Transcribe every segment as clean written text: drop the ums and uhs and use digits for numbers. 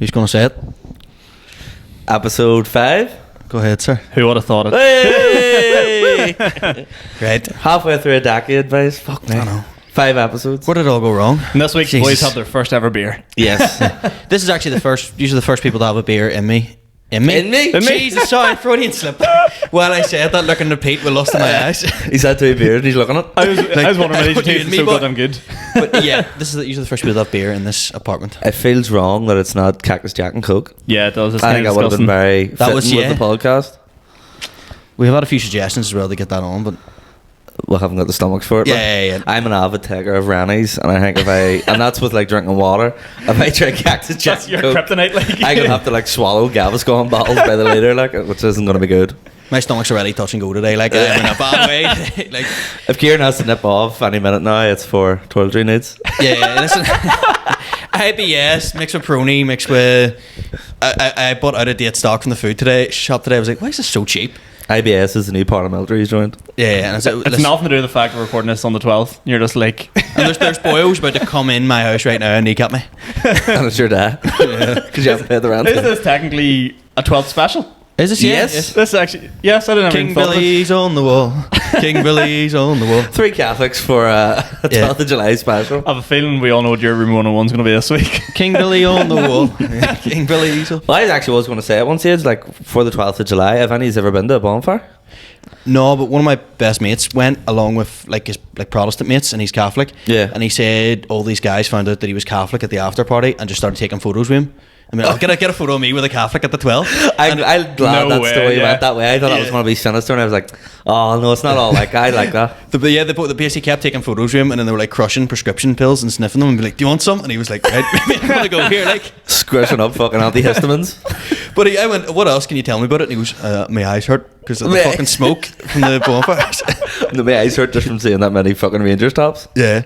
Who's going to say it? Episode 5. Go ahead, sir. Who would have thought it? Hey! Right. Halfway through a decade, boys. Fuck me. I know. 5 episodes. Where did it all go wrong? And this week, the Jesus. boys have their first ever beer. Yes. This is actually usually the first people to have a beer in me. In me? In me? In me? Jesus, sorry, Freudian slip. Well, I said that looking at Pete with lust in my eyes. He's had 2 beers and he's looking at I was wondering whether what do you you mean, so boy? goddamn good. But yeah, this is usually the first people to have beer in this apartment. It feels wrong that it's not Cactus Jack and Coke. Yeah, it does. It's I kind think of I would have been disgusting. very That was- fitting yeah. with the podcast. We've had a few suggestions as well to get that on, but We haven't got the stomachs for it. Yeah, like. yeah, yeah. I'm an avid taker of Rennies, and I think if I and that's with like drinking water. If I drink Cactus Jack That's and your Coke, kryptonite, like. I'm gonna have to like swallow Gaviscon bottles by the liter, like, which isn't gonna be good. my stomach's already touch and go today. Like, I'm in a bad way. Like, If Kieran has to nip off any minute now, it's for toiletry needs. yeah, listen. IBS mixed with Prony mixed with. I bought out of date stock from the food shop today. I was like, why is this so cheap? IBS is the new paramilitary he's joined. Yeah, and It's nothing to do with the fact we're recording this on the 12th. You're just like, and there's boys about to come in my house right now and kneecap me. And it's your dad. Because you haven't paid the rent. is this technically a 12th special? Is this Yes. This is actually, yes, I didn't King even thought of it. Billy's on the wall. King Billy's on the wall. 3 Catholics for a 12th of July special. I have a feeling we all know what your Room 101's going to be this week. King Billy on the wall. King Billy's on. Well, I actually was going to say at one stage, like for the 12th of July, have any's ever been to a bonfire? No, but one of my best mates went along with like his Protestant mates, and he's Catholic. Yeah. And he said all these guys found out that he was Catholic at the after party and just started taking photos with him. I mean, I'll get a photo of me with a Catholic at the 12th. I'm glad No that way, story yeah. went that way. I thought it was Yeah. going to be sinister, and I was like, oh no, it's not all like I like that. They basically kept taking photos with him, and then they were like crushing prescription pills and sniffing them and be like, "Do you want some?" And he was like, "Right, I'm gonna go here." Like, Squishing up fucking antihistamines. but I went, "What else can you tell me about it?" And he goes, "My eyes hurt because of the My- fucking smoke from the bonfires." My eyes hurt just from seeing that many fucking Rangers tops. Yeah.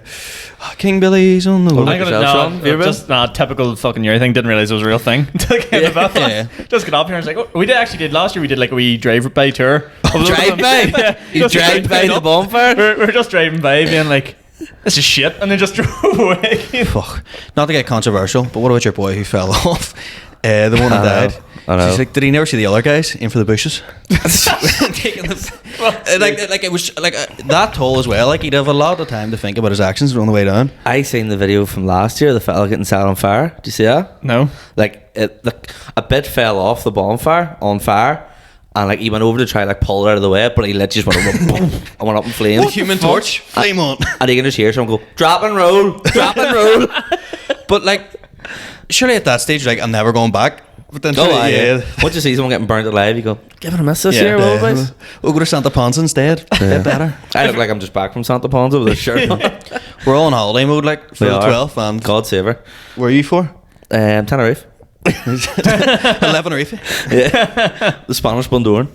King Billy's on the wall. I'm gonna, yourself, Sean? You ever just typical fucking year thing. Didn't realize it was a real thing. Yeah. Just got up here and it's like, oh, we actually did last year. We did like a wee drive-by tour. Drive by? Yeah, You just drive by the bonfire? We're just driving by, being like, this is shit, and then just drove away. Fuck. Not to get controversial, but what about your boy who fell off? The one that I know, died. I know. She's like, did he never see the other guys in for the bushes? Taking the, like it was like that tall as well. Like he'd have a lot of time to think about his actions on the way down. I seen the video from last year, the fella getting set on fire. Do you see that? No. Like a bit fell off the bonfire on fire, and like he went over to try like pull it out of the way, but he literally just went over boom, and went up in flames. The Human Torch, flame on. And you can just hear someone go, drop and roll, drop and roll. But like, surely at that stage, like I'm never going back. But then, surely, yeah. Once you see someone getting burnt alive, you go, give it a miss this Yeah. year, will boys? We'll go to Santa Ponsa instead. Bit better. I look like I'm just back from Santa Ponsa with a shirt on. We're all on holiday mode, like for We the are. 12th. And God save her. where are you for? Tenerife. 11 or 8. Yeah. The Spanish Bondoran.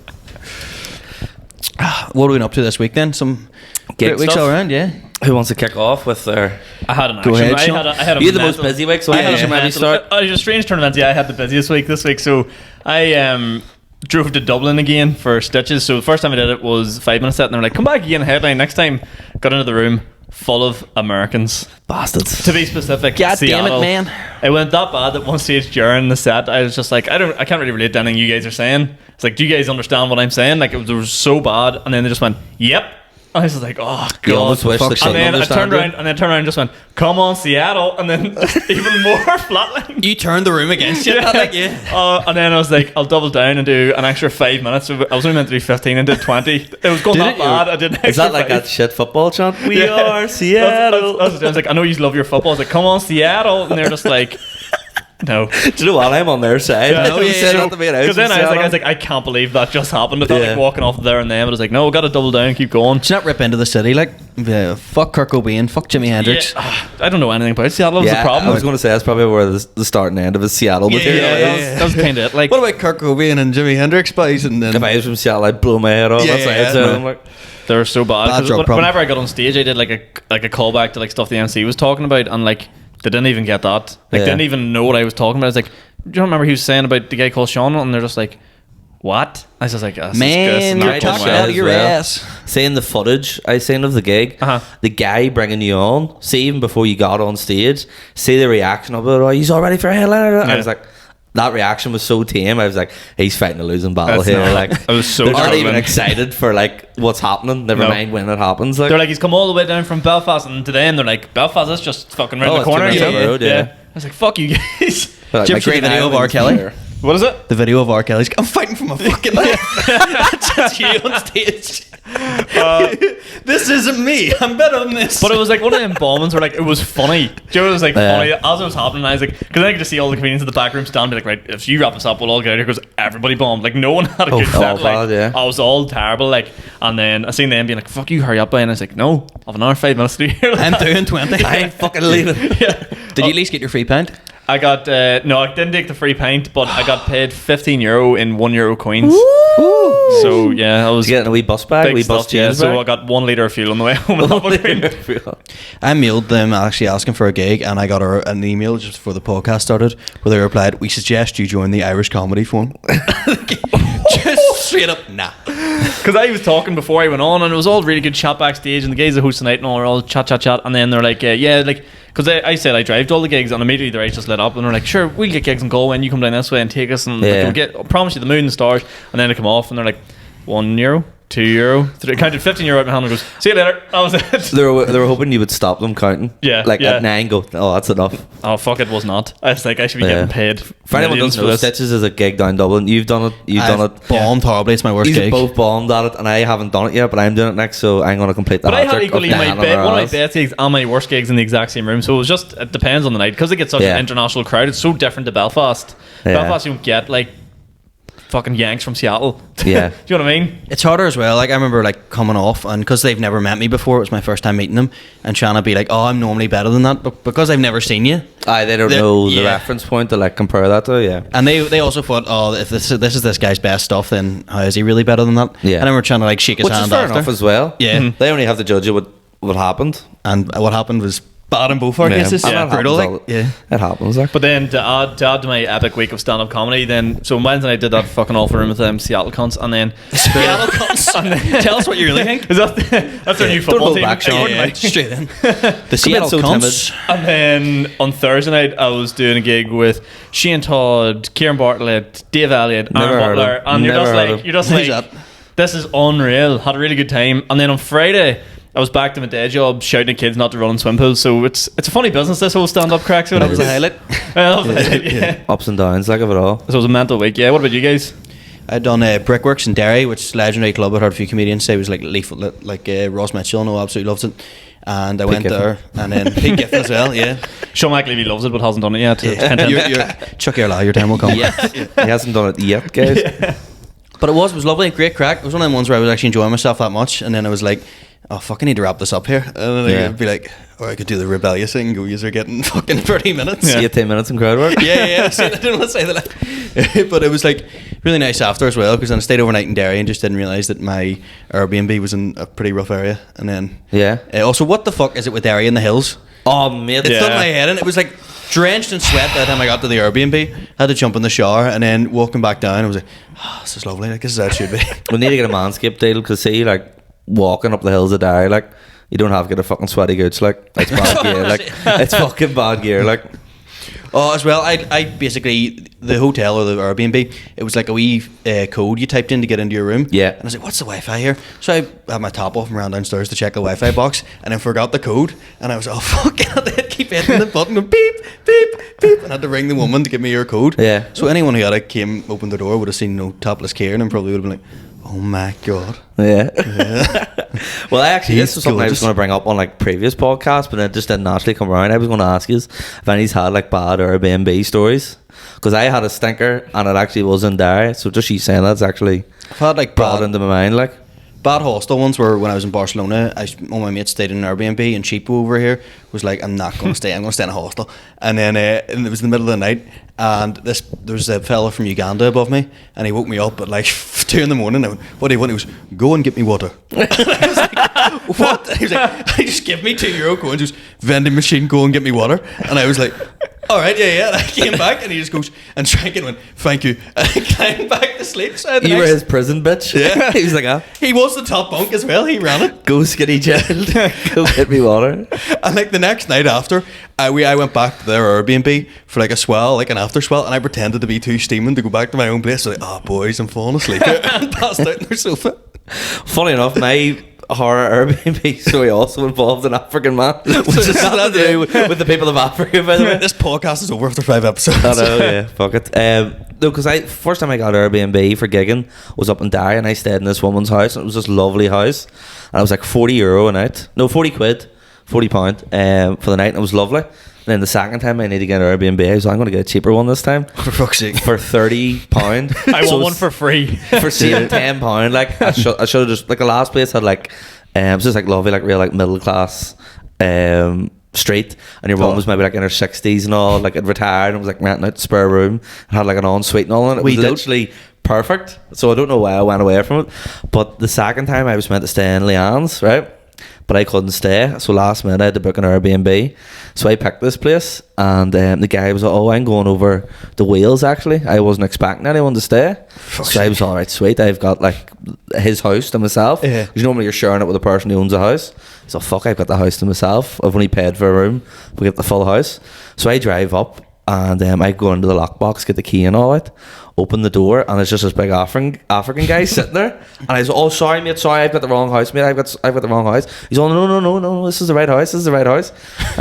What are we been up to this week then? Some Gig great weeks stuff. all around, yeah. Who wants to kick off with their... I had an Go action. ahead, Sean. I had a You had the most mental- busy week, so I I had think you a should maybe mental- start. It was a strange tournament. Yeah, I had the busiest week this week. So I drove to Dublin again for stitches. So the first time I did it was 5 minutes set, and they were like, "Come back again, headline next time." Got into the room full of Americans. Bastards. To be specific, God damn it, Seattle. man. It went that bad at one stage during the set. I was just like, I can't really relate to anything you guys are saying. It's like, do you guys understand what I'm saying? Like it was so bad, and then they just went, "Yep." I was just like, oh god. You almost wish they fuck's couldn't And then I understand turned you. around and just went, "Come on, Seattle!" And then even more flatline. You turned the room against you. Like, yeah. And then I was like, I'll double down and do an extra 5 minutes. So I was only meant to do 15 and did 20. It was going Did that it? bad. I did an Is extra that like 5. that shit football chant? We Yeah. are Seattle. I was like, I know you love your football. I was like, come on, Seattle. And they're just like, no. Do you know what? I'm on their side. Yeah, I said that to me. Because then I was like, I can't believe that just happened. I thought Yeah. like walking off there and then, but I was like, no, got to double down, keep going. Did you not rip into the city? Like, fuck Kurt Cobain, fuck Jimi Hendrix. Yeah, I don't know anything about Seattle. That was the problem. I was going to say that's probably where the start and end of his Seattle material yeah, is. that was kind of it. Like, What about Kurt Cobain and Jimi Hendrix, boys? And then If I was from Seattle, I'd blow my head off. Yeah, That's what yeah, I'd say. no. I'm like, they were so bad. Bad 'Cause drug problem. whenever I got on stage, I did like a callback to like stuff the MC was talking about, and like they didn't even get that. Like Yeah. didn't even know what I was talking about. I was like, do you remember he was saying about the guy called Sean? And they're just like, what? I was just like, this man, is you're not right going talking as well. out of your well. ass. seeing the footage I seen of the gig, Uh-huh. the guy bringing you on, see even before you got on stage, see the reaction of it. Oh, he's all ready for a headliner. I Yeah. was like, that reaction was so tame. I was like, he's fighting a losing battle That's here. not- Like, I was so they're not even struggling. excited for like what's happening. Never No. mind when it happens. Like, They're like, he's come all the way down from Belfast, and to them they're like, Belfast is just fucking round Oh, the it's corner. two minutes you know? down the road, yeah. I was like, fuck you guys. they're like, Did you my ever see the great video of R. Ireland's Kelly? there. What is it? The video of R. Kelly's, I'm fighting for my fucking life. That's you on stage. This isn't me. I'm better than this. But it was like one of them bombings where like it was funny. Joe was like Yeah. funny as it was happening. I was like, because I could just see all the comedians in the back room stand, be like, right, if you wrap us up, we'll all get out here because everybody bombed. Like no one had a good set. oh, Like bad, yeah. I was all terrible. Like, and then I seen them being like, "Fuck you, hurry up!" By and I was like, "No, I have another 5 minutes to do here." I'm doing 20. I ain't fucking leaving. Yeah. Did you at least get your free pint? I got no, I didn't take the free pint, but I got paid €15 in €1 coins. So yeah, I was Getting a wee bus bag, big wee bus stuff. Yeah, change so I bag. got 1 litre of fuel on the way home. I mailed them actually asking for a gig, and I got an email just before the podcast started where they replied, "We suggest you join the Irish Comedy Forum." Just straight up, nah. Because I was talking before I went on, and it was all really good chat backstage, and the guys that host the night and all were all chat, and then they're like, yeah, like, because I said I drive to all the gigs, and immediately their eyes just lit up, and they're like, sure, we'll get gigs in Galway, and you come down this way and take us, and like, Yeah. we'll get, I promise you the moon and stars, and then they come off, and they're like, €1, €2, €3, counted €15 out my hand, and goes, see you later. That was it. They were hoping you would stop them counting. Yeah, Like yeah. at 9, go, oh, that's enough. Oh fuck, it was not. I was like, I should be Yeah. getting paid. For anyone who millions doesn't know, this. Stitches is a gig down Dublin. You've done it. You've done it. Bombed horribly. It's my worst You've gig. both bombed at it, and I haven't done it yet, but I'm doing it next, so I'm going to complete the But I had hat-trick equally of my dying on one their of my ass. best gigs and my worst gigs in the exact same room. So it was just, it depends on the night because it gets such Yeah. an international crowd. It's so different to Belfast. Yeah. Belfast, you don't get like fucking Yanks from Seattle. Yeah. Do you know what I mean? It's harder as well. Like I remember like coming off, and because they've never met me before, it was my first time meeting them, and trying to be like, "Oh, I'm normally better than that," but because I've never seen you, Aye, they don't They're- know the yeah. reference point to like compare that to, yeah. and they also thought, "Oh, if this is this guy's best stuff, then how is he really better than that?" Yeah. And I remember trying to like shake his Which is hand fair after. enough as well. Yeah. Mhm. They only have to judge you what happened. And what happened was bad in both our cases. And Yeah. that Brutal. happens Like, all- yeah. It happens. Like. But then to add to my epic week of stand-up comedy, then so on Wednesday I did that fucking awful room with them Seattle cunts, and then Seattle cunts. Tell us what you really think. is that that's their new Don't football hold team? back, Sean. Yeah, straight in. The Seattle so cunts. And then on Thursday night, I was doing a gig with Shane Todd, Kieran Bartlett, Dave Elliott, Never Aaron heard of Butler, him. and Never heard of him. you're just Who's like, that? this is unreal. Had a really good time. And then on Friday, I was back to my day job, shouting at kids not to run in swim pools. So it's a funny business, this whole stand-up crack. So That was the highlight. yeah. Ups and downs, like of it all. So it was a mental week. Yeah. What about you guys? I'd done Brickworks in Derry, which is a legendary club. I'd heard a few comedians say it was like lethal, like Ross Mitchell. No, absolutely loves it. And I went Giffen. there, and then Pete Giffen as well. Yeah, Sean McLevy loves it, but hasn't done it yet. Hint, hint. you're Chuck your lie. Your time will come. He hasn't done it yet, guys. But it was lovely, great crack. It was one of them ones where I was actually enjoying myself that much, and then I was like, "Oh fuck, I need to wrap this up here." And then Yeah. I'd be like, "Or I could do the rebellious thing. Go, you're getting fucking 30 minutes." Yeah. 18 minutes in crowd work. yeah. See, I didn't want to say that, but it was like really nice after as well, because then I stayed overnight in Derry and just didn't realise that my Airbnb was in a pretty rough area. And then Yeah. also, what the fuck is it with Derry in the hills? Oh, mate. It's Yeah. done my head in. It was like drenched in sweat by the time I got to the Airbnb. Had to jump in the shower, and then walking back down, I was like, "Oh, this is lovely. Like this is how it should be." We need to get a Manscaped deal, because see, like, walking up the hills of Derry, like, you don't have to get a fucking sweaty gooch, like, it's bad gear, like, it's fucking bad gear, like. Oh, as well, I basically, the hotel or the Airbnb, it was like a wee code you typed in to get into your room. Yeah. And I was like, what's the Wi-Fi here? So I had my top off and ran downstairs to check the Wi-Fi box, and I forgot the code, and I was, oh fuck, I had to keep hitting the button, and beep, beep, beep, and I had to ring the woman to give me your code. Yeah. So anyone who had it came, opened the door, would have seen no topless Kieran, and probably would have been like, oh my god. Yeah. Well, this He's was something I was gorgeous. going to bring up on like previous podcasts, but it just didn't actually come around. I was going to ask you if any's had like bad Airbnb stories, because I had a stinker and it actually was in Derry. So just you saying that's actually I've had like brought bad, into my mind, like. bad hostel ones were when I was in Barcelona. All my mates stayed in an Airbnb, and Cheapo over here was like, I'm not going to stay. I'm going to stay in a hostel. And then and it was in the middle of the night, and there was a fella from Uganda above me, and he woke me up at like 2 in the morning. I went, what do you want? He was, go and get me water. I was like, what? And he was like, just give me €2 coins. Just vending machine, go and get me water. And I was like, all right, yeah. And I came back and he just goes and drank and went, thank you. And I climbed back to sleep. So You were his prison bitch. Yeah. He was like, he was the top bunk as well. He ran it. go skinny child. Go get me water. And like the next night after, I went back to their Airbnb for like a swell, like an after swell, and I pretended to be too steaming to go back to my own place. So like, oh boys, I'm falling asleep. And passed out in their sofa. Funny enough, my horror Airbnb story also involved an African man, which is nothing to do with the people of Africa, by the way. This podcast is over after 5 episodes. I know, yeah, fuck it. No, because first time I got Airbnb for gigging was up in Derry, and I stayed in this woman's house, and it was this lovely house, and it was like €40 a night, no, 40 quid, £40 for the night, and it was lovely. And then the second time I need to get an Airbnb, I was like, I'm going to get a cheaper one this time. For fuck's sake. For £30. I want one for free. For saving £10. Like I should have just, like the last place had like it was just like lovely, like real like middle class street, and your mum was maybe like in her 60s and all, like had retired and was like renting out the spare room and had like an ensuite and all, and it was literally perfect. So I don't know why I went away from it. But the second time I was meant to stay in Leanne's, right? But I couldn't stay, so last minute I had to book an Airbnb. So I picked this place, and the guy was like, oh, I'm going over to Wales actually. I wasn't expecting anyone to stay. So I was alright, sweet, I've got like his house to myself. Yeah. Because normally you're sharing it with the person who owns a house. So fuck, I've got the house to myself. I've only paid for a room, we get the full house. So I drive up, and I go into the lockbox, get the key and all that, open the door, and it's just this big African guy sitting there. And I was, oh, sorry mate, sorry, I've got the wrong house, mate, I've got the wrong house. He's all, no, this is the right house, I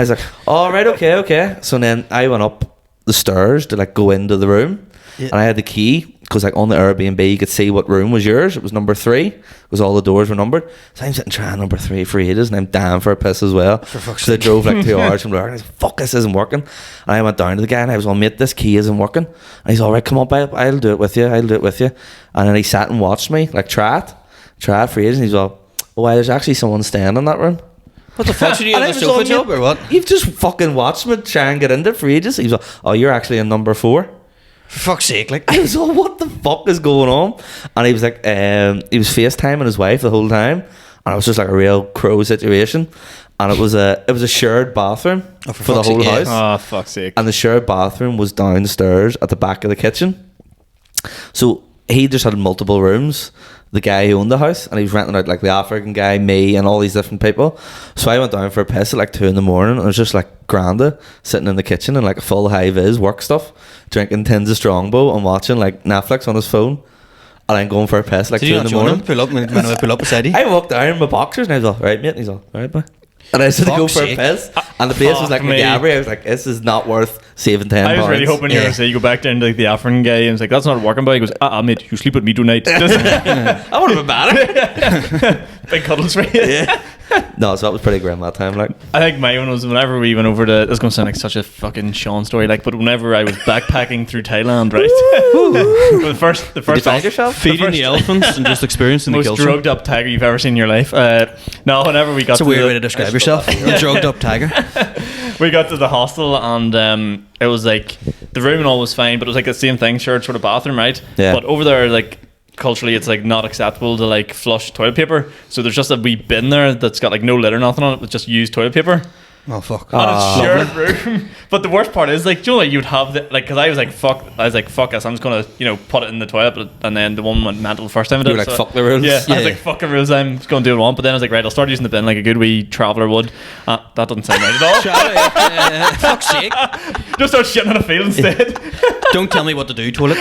was like, oh, right, okay. So then I went up the stairs to like go into the room, and I had the key, because like on the Airbnb you could see what room was yours. It was number 3, because all the doors were numbered. So I'm sitting trying number 3 for ages, and I'm down for a piss as well. For fuck's sake. I drove like 2 hours from there, and I was like, fuck, this isn't working. And I went down to the guy, and I was all, mate, this key isn't working. And he's all right, come up, I'll do it with you. And then he sat and watched me like try it for ages, and he's all, oh, there's actually someone staying in that room. What the fuck? Should you have a sofa job or what? You've just fucking watched me try and get in there for ages. He was like, oh, you're actually in number 4. For fuck's sake, like. I was all, what the fuck is going on? And he was like, he was FaceTiming his wife the whole time, and it was just like a real crow situation. And it was a shared bathroom for the whole house. Oh, fuck's sake. And the shared bathroom was downstairs at the back of the kitchen. So he just had multiple rooms, the guy who owned the house, and he was renting out like the African guy, me, and all these different people. So I went down for a piss at like 2 a.m, and it was just like Granda sitting in the kitchen in like a full high vis work stuff, drinking tins of Strongbow and watching like Netflix on his phone. And I'm going for a piss like 2 a.m. Pull up beside you. I walked down in my boxers, and I was all, right mate, and he's all, right boy. And I said to go for a piss, and the place was like McGabry. I was like, this is not worth saving £10. I was really hoping you were going to say, you go back down to like the African guy, and it's like, that's not working, but he goes, mate, you sleep with me tonight. I would have been better. Big cuddles for you. Yeah. No, so that was pretty grim that time. Like, I think my own was whenever we went over to, this is going to sound like such a fucking Sean story, like, but whenever I was backpacking through Thailand, right? the first did you find yourself? Feeding the elephants and just experiencing the most drugged up tiger you've ever seen in your life. No, whenever we got It's a weird way to describe yourself. A drugged up tiger. We got to the hostel, and it was like the room and all was fine, but it was like the same thing, shared sort of bathroom, right? Yeah. But over there, like, culturally it's like not acceptable to like flush toilet paper, so there's just a wee bin there that's got like no lid or nothing on it with just used toilet paper. Oh fuck. And it's shared room. But the worst part is, like, do you know, like, you'd have the, like, because I was like fuck this, I'm just gonna, you know, put it in the toilet, and then the woman went mental the first time I did you were it, like, fuck the rules. yeah, I was like, fuck the rules, I'm just gonna do what I want. But then I was like, right, I'll start using the bin like a good wee traveller would. That doesn't sound right at all. Fuck's sake. Just start shitting on a field instead. Don't tell me what to do, toilet.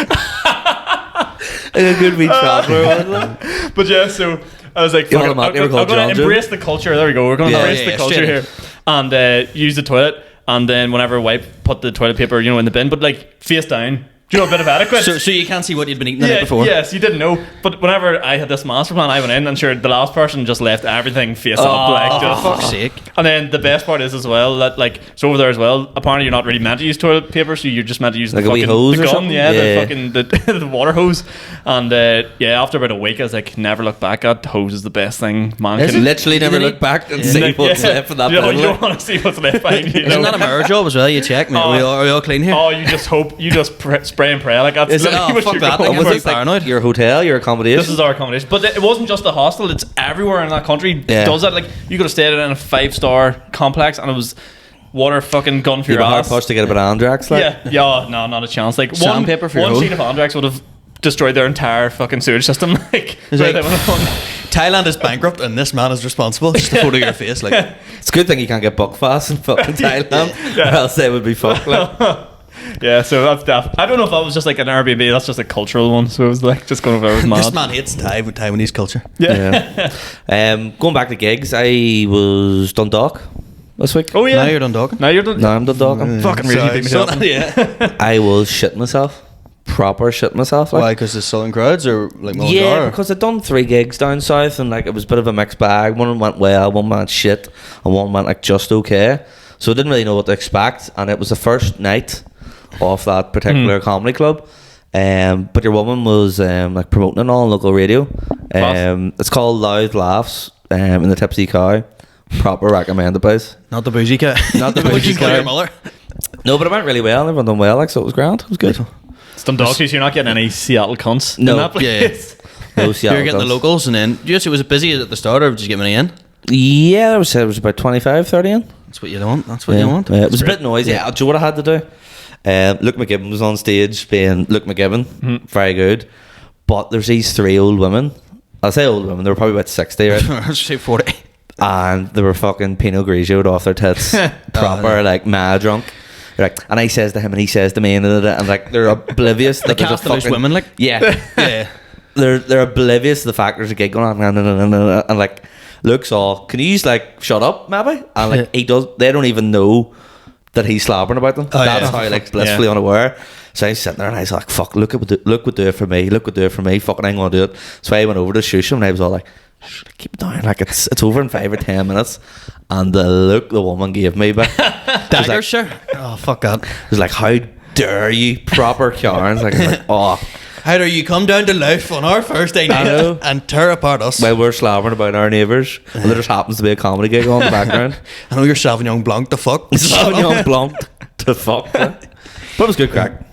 A good wee traveller. But yeah, so I was like, You fuck want it, a mock, you were I'm called going to John embrace the culture. There we go. We're going to embrace the culture straight here. And use the toilet. And then whenever I wipe, put the toilet paper, you know, in the bin. But like face down. Do you know, a bit of etiquette? So you can't see what you'd been eating the night before? Yes, you didn't know. But whenever I had this master plan, I went in, and sure, the last person just left everything face up. Like, just, for fuck's sake. And then the best part is as well that, like, so over there as well, apparently you're not really meant to use toilet paper, so you're just meant to use like the a fucking wee hose the or gun, something? the fucking the water hose. And yeah, after about a week, I was like, never look back at hose is the best thing man can. Literally never look back and see what's left in that bin. You don't want to see what's left behind you. Isn't that a mirror job as well? You check, mate. Are we all clean here? Oh, you just hope, you just spray spray and pray. Like that's Is it? literally Oh, what fuck you're that. going Like, for. was It's it paranoid? your hotel, your accommodation. This is our accommodation, but it wasn't just the hostel. It's everywhere in that country. Yeah. Does that? Like you could have stayed in a 5-star complex, and it was water fucking gun for you your have a hard ass. push to get a bit of Andrax. Like. Yeah, no, not a chance. Like Sandpaper for your one hole. sheet of Andrax would have destroyed their entire fucking sewage system. Like, It's right like- there on the Thailand is bankrupt and this man is responsible. Just a photo of your face, like. It's a good thing you can't get buckfast in fucking Thailand, or else they would be fucked. Like. phone. Yeah, so that's daft. I don't know if that was just like an Airbnb. That's just a cultural one. So it was like just going over. It was mad. This man hates Taiwanese culture. Yeah. Yeah. Going back to gigs, I was Dundalk this week. Oh yeah. Now you're done talking. Now you're done. No, I'm Dundalk. I'm Fucking really beat me up. Yeah. I was shitting myself. Proper shitting myself. Like. Why? Because the southern crowds or like Mullingar? Yeah, because I'd done 3 gigs down south and like it was a bit of a mixed bag. One went well, one went shit, and one went like just okay. So I didn't really know what to expect, and it was the first night of that particular comedy club. But your woman was like promoting it on local radio. It's called Loud Laughs in the Tipsy Cow. Proper recommend it, boys. Not the bougie cat. Not the What bougie you call cat. your mother? No, but it went really well. Everyone done well, like, so it was grand. It was good. It's Dundalk, so you're not getting any Seattle cunts No. in that place. No Seattle You're getting the guns. locals, and then was it busy at the start, or did you get many in? Yeah, I would say it was about 25, 30 in. That's what you want. That's what you want. Yeah, it was a bit noisy. Yeah. Do you know what I had to do? Luke McGibbon was on stage being Luke McGibbon. Very good. But there's these 3 old women. I'll say old women. They were probably about 60, right? Let's say 40. And they were fucking Pinot Grigio'd off their tits. Proper, like, mad drunk. Like, and I says to him and he says to me and like they're oblivious that there's a cast of loose fucking women, like? yeah Yeah. they're oblivious to the fact there's a gig going on and like Luke's all, can you just like shut up maybe, and like he does, they don't even know that he's slobbering about them. That's yeah. how like blissfully unaware. So I was sitting there and I was like, fuck, Luke would do it for me, fucking I'm gonna do it. So I went over to shush him and I was all like, shh, keep it down, like it's over in 5 or 10 minutes. And the look the woman gave me, but Dagger, like, sure. Oh, fuck that. it was like, how dare you, proper Karens. Like, I'm like, oh, How dare you come down to life on our Thursday I know. night and tear apart us? while we're slobbering about our neighbours, and there just happens to be a comedy gig on in the background. I know you're Sauvignon Blanc, the fuck. Sauvignon Blanc to fuck. But it was good crack.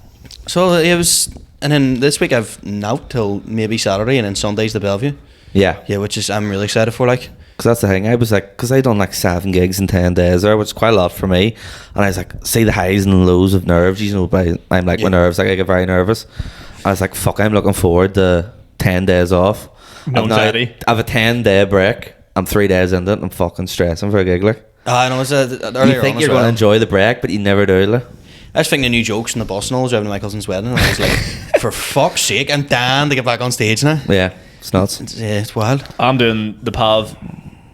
So it was, and then this week I've now till maybe Saturday, and then Sunday's the Bellevue. Yeah. Yeah, which is I'm really excited for. Like, Because that's the thing. I was like, because I done like 7 gigs in 10 days there, which is quite a lot for me. And I was like, see the highs and lows of nerves. You know, I'm like, my nerves, like I get very nervous. I was like, fuck, I'm looking forward to 10 days off. No And now anxiety. I have a 10-day break. I'm 3 days into it and I'm fucking stressing for a gig. Like, I know it's earlier you think on you're as well. going to enjoy the break, but you never do. Like. I was thinking of new jokes in the bus and all, driving to my cousin's wedding, and I was like, for fuck's sake, I'm down to get back on stage now. Yeah, it's nuts. It's wild. I'm doing the PAV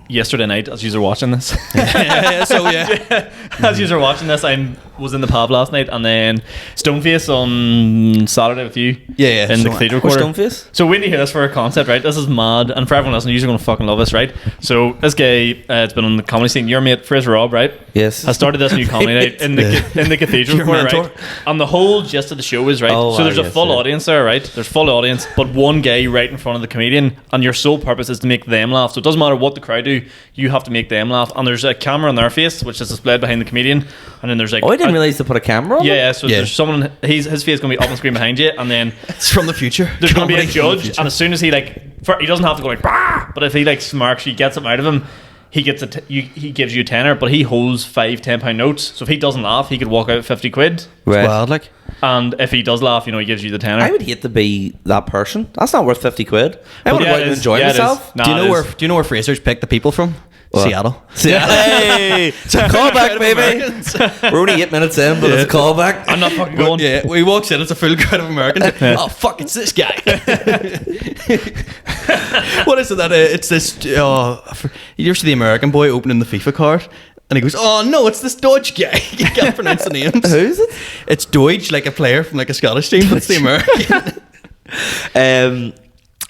yesterday night as you are watching this. So yeah. As you are watching this, I was in the pub last night, and then Stoneface on Saturday with you. Yeah. In the So- Cathedral Where's Quarter. Stoneface? So when you hear this for a concept, right? This is mad, and for everyone listening, you're going to fucking love this, right? So this guy, it's been on the comedy scene. Your mate Fraser Robb, right? Yes. Has started this new comedy night in the Cathedral Your Quarter, mentor. right? And the whole gist of the show is right. Oh, so there's a yes, full yeah. audience there, right? There's full audience, but one guy right in front of the comedian, and your sole purpose is to make them laugh. So it doesn't matter what the crowd do, you have to make them laugh. And there's a camera on their face, which is displayed behind the comedian, and then there's like Oh, I didn't realize they put a camera on. yeah, it? so Yeah. there's someone. His face going to be up on screen behind you, and then It's from the future. there's going to be a Comedy from the judge. future. And as soon as he he doesn't have to go like, bah! But if he like smirks, you get something out of him. He gets he gives you a tenner, but he holds 5 £10 notes. So if he doesn't laugh, he could walk out with 50 quid. It's Right. wild, like. And if he does laugh, he gives you the tenner. I would hate to be that person. That's not worth 50 quid. I want to Yeah, go out it and is. enjoy Yeah, it is. myself. Nah, Do you it is. know where Fraser's picked the people from? What? Seattle. Hey, it's a callback, baby. We're only 8 minutes in, but it's a callback. I'm not fucking going. Yeah, he walks in, it's a full crowd of Americans. Oh fuck, it's this guy. What is it that it's this? You see the American boy opening the FIFA card, and he goes, "Oh no, it's this Dodge guy." You can't pronounce the names. Who's it? It's Deutsch, like a player from like a Scottish team, but it's the American.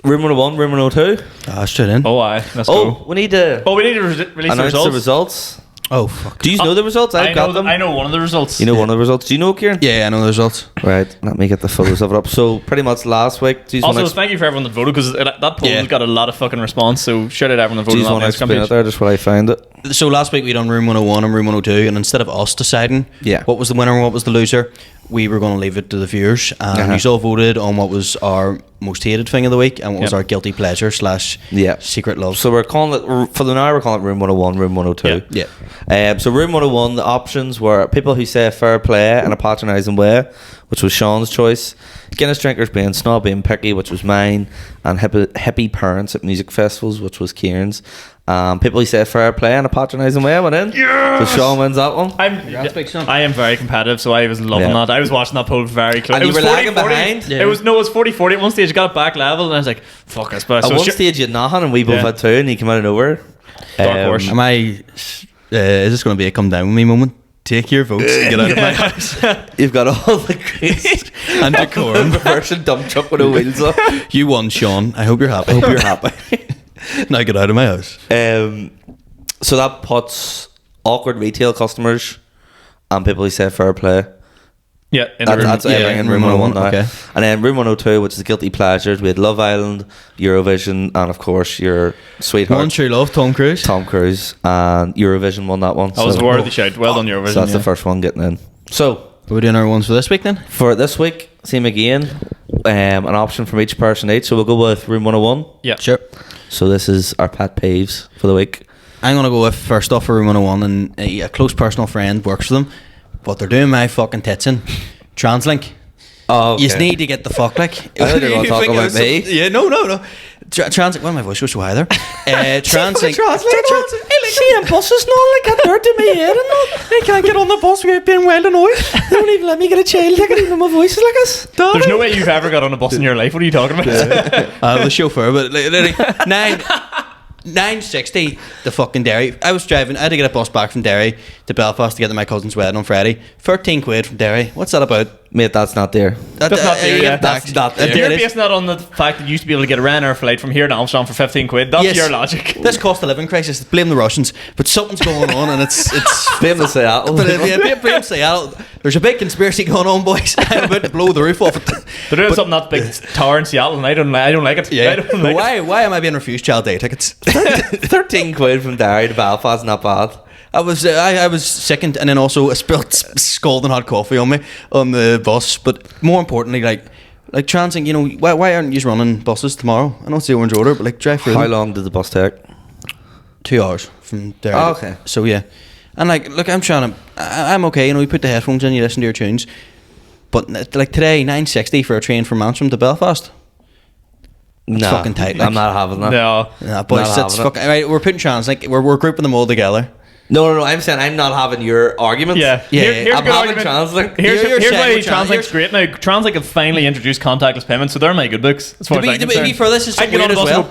Room 101, room 102. Ah, straight in. Oh, aye. Let's Oh, go. we need to Oh, we need to release announce the the results. results. Oh fuck. Do you know the results? I've got them. I know one of the results. You know one of the results. Do you know, Kieran? Yeah, I know the results. Right, let me get the photos of it up. So, pretty much last week, do you Also, want to thank you for everyone that voted, because that poll Yeah. got a lot of fucking response. So shout out everyone that voted on that Instagram explain it page. there just while I find it? So last week we done room 101 and room 102, and instead of us deciding Yeah. what was the winner and what was the loser, we were going to leave it to the viewers, and Uh-huh. you all voted on what was our most hated thing of the week and what was Yep. our guilty pleasure Yeah. / secret love. So we're calling it, for the now, we're calling it Room 101, Room 102. Yeah. So Room 101, the options were people who say fair play in a patronising way, which was Sean's choice. Guinness drinkers being snobby and picky, which was mine. And hippie parents at music festivals, which was Kieran's. People who say fair play in a patronising way went in. So Sean wins that one. I am very competitive, so I was loving Yeah. that. I was watching that poll very close. And It you was were lagging 40-40. behind? It was 40-40 at one stage. I got it back level, and I was like, "Fuck us!" But At so one sure- stage you had nothing, and we both Yeah. had two, and he came out of nowhere. Dark horse. Am I? Is this going to be a come down with me moment? Take your votes and get out of my house. You've got all the grace And decorum. version dump truck with the wheels on. You won, Sean. I hope you're happy. Hope you're happy. Now get out of my house. So that puts awkward retail customers and people who say fair play. yeah, in the That's, room. that's yeah, everything in room room 101 now. 101, okay. And then room 102, which is the guilty pleasures. We had Love Island, Eurovision, and of course your sweetheart One True Love, Tom Cruise. Tom Cruise, and Eurovision won that one. That was a worthy shout. Well done, Eurovision. So that's yeah. the first one getting in. So We're doing our ones for this week then. for this week, same again. An option from each person each. So we'll go with room 101. Yeah. Sure. So this is our pet peeves for the week. I'm going to go with first off for Room 101, and a close personal friend works for them, but they're doing my fucking tits in. Translink. Oh, You just need to get the fuck like. I thought you were gonna talk about me. Yeah, no. Translink. Well, my voice goes so high there. Translink. See, and buses not like that dirty me head and all. I can't get on the bus without being well annoyed. They don't even let me get a child ticket even though my voice is like this. There's no way you've ever got on a bus in your life. What are you talking about? The chauffeur, but literally 9:60 the fucking Derry. I was driving. I had to get a bus back from Derry to Belfast to get to my cousin's wedding on Friday. 13 quid from Derry. What's that about? Mate, that's not there. That's not there, yeah. That's not there. You're It is. basing that on the fact that you used to be able to get a Ryanair flight from here to Amsterdam for 15 quid. That's Yes. your logic. This cost of living crisis. Blame the Russians, but something's going on, and it's. Blame the Seattle. But blame Seattle. There's a big conspiracy going on, boys. I'm about to blow the roof off it. They're doing something that big tower in Seattle, and I don't like it. I don't like it. Why am I being refused child day tickets? 13 quid from Derry to Belfast, not bad. I was sickened, and then also I spilled scalding hot coffee on me on the bus. But more importantly, like Translink, you know, why aren't you just running buses tomorrow? I know it's the orange order, but like drive through. How them. long did the bus take? 2 hours from there. Oh, okay. So yeah, and like, look, I'm trying to. I'm okay. You know, you put the headphones in, you listen to your tunes. But like today, 9:60 for a train from Antrim to Belfast. Nah, fucking tight, like. I'm not having that. No. Nah, boys, Not that's having it. fucking right. We're putting Translink. We're grouping them all together. No, I'm saying I'm not having your arguments. Yeah. Yeah, Here's a I'm good having argument. Translink. Here's You're why saying with Translink's great now. Translink have finally introduced contactless payments, so they're my good books. As far as I'm To be concerned. fair, this is I can get on weird the as bus well. and go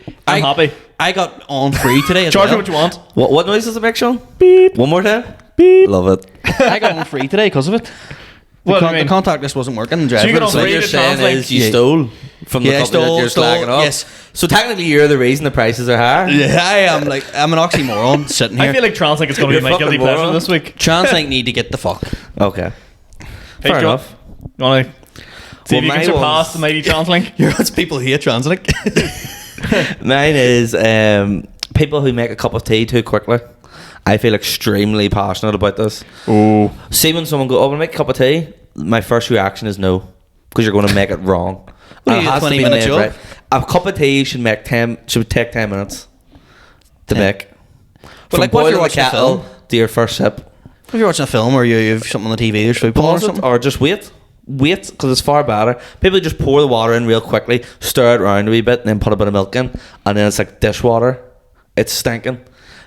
beep. I'm happy. I got on free today as Charge me well. what you want. What noise does it make, Sean? Beep. One more time? Beep. Love it. I got on free today because of it. What do you mean? The contactless wasn't working. So you got on So free what you're to saying Translink? is you Yeah. stole from the Yeah, I company that you're stole, slacking off. yes. So technically you're the reason the prices are higher. Yeah, I am I'm an oxymoron sitting here. I feel like Translink is going to You're be my fucking guilty pleasure moron. this week. Translink need to get the fuck. Okay. Hey, Fair John, enough. You want to see Well, if you my can surpass one's- the mighty Translink? You're what people hate Translink. Mine is people who make a cup of tea too quickly. I feel extremely passionate about this. Oh. See when someone go, "Oh, we'll make a cup of tea," my first reaction is no, because you're going to make it wrong. What are And it you, has to 20 be minute made job? right. A cup of tea should take 10 minutes to 10. make. From like, what if you're boiling the watching a kettle film? to your first sip. If you're watching a film or you have something on the TV, there's football or Pause it something. or just wait, because it's far better. People just pour the water in real quickly, stir it around a wee bit, and then put a bit of milk in, and then it's like dishwater. It's stinking.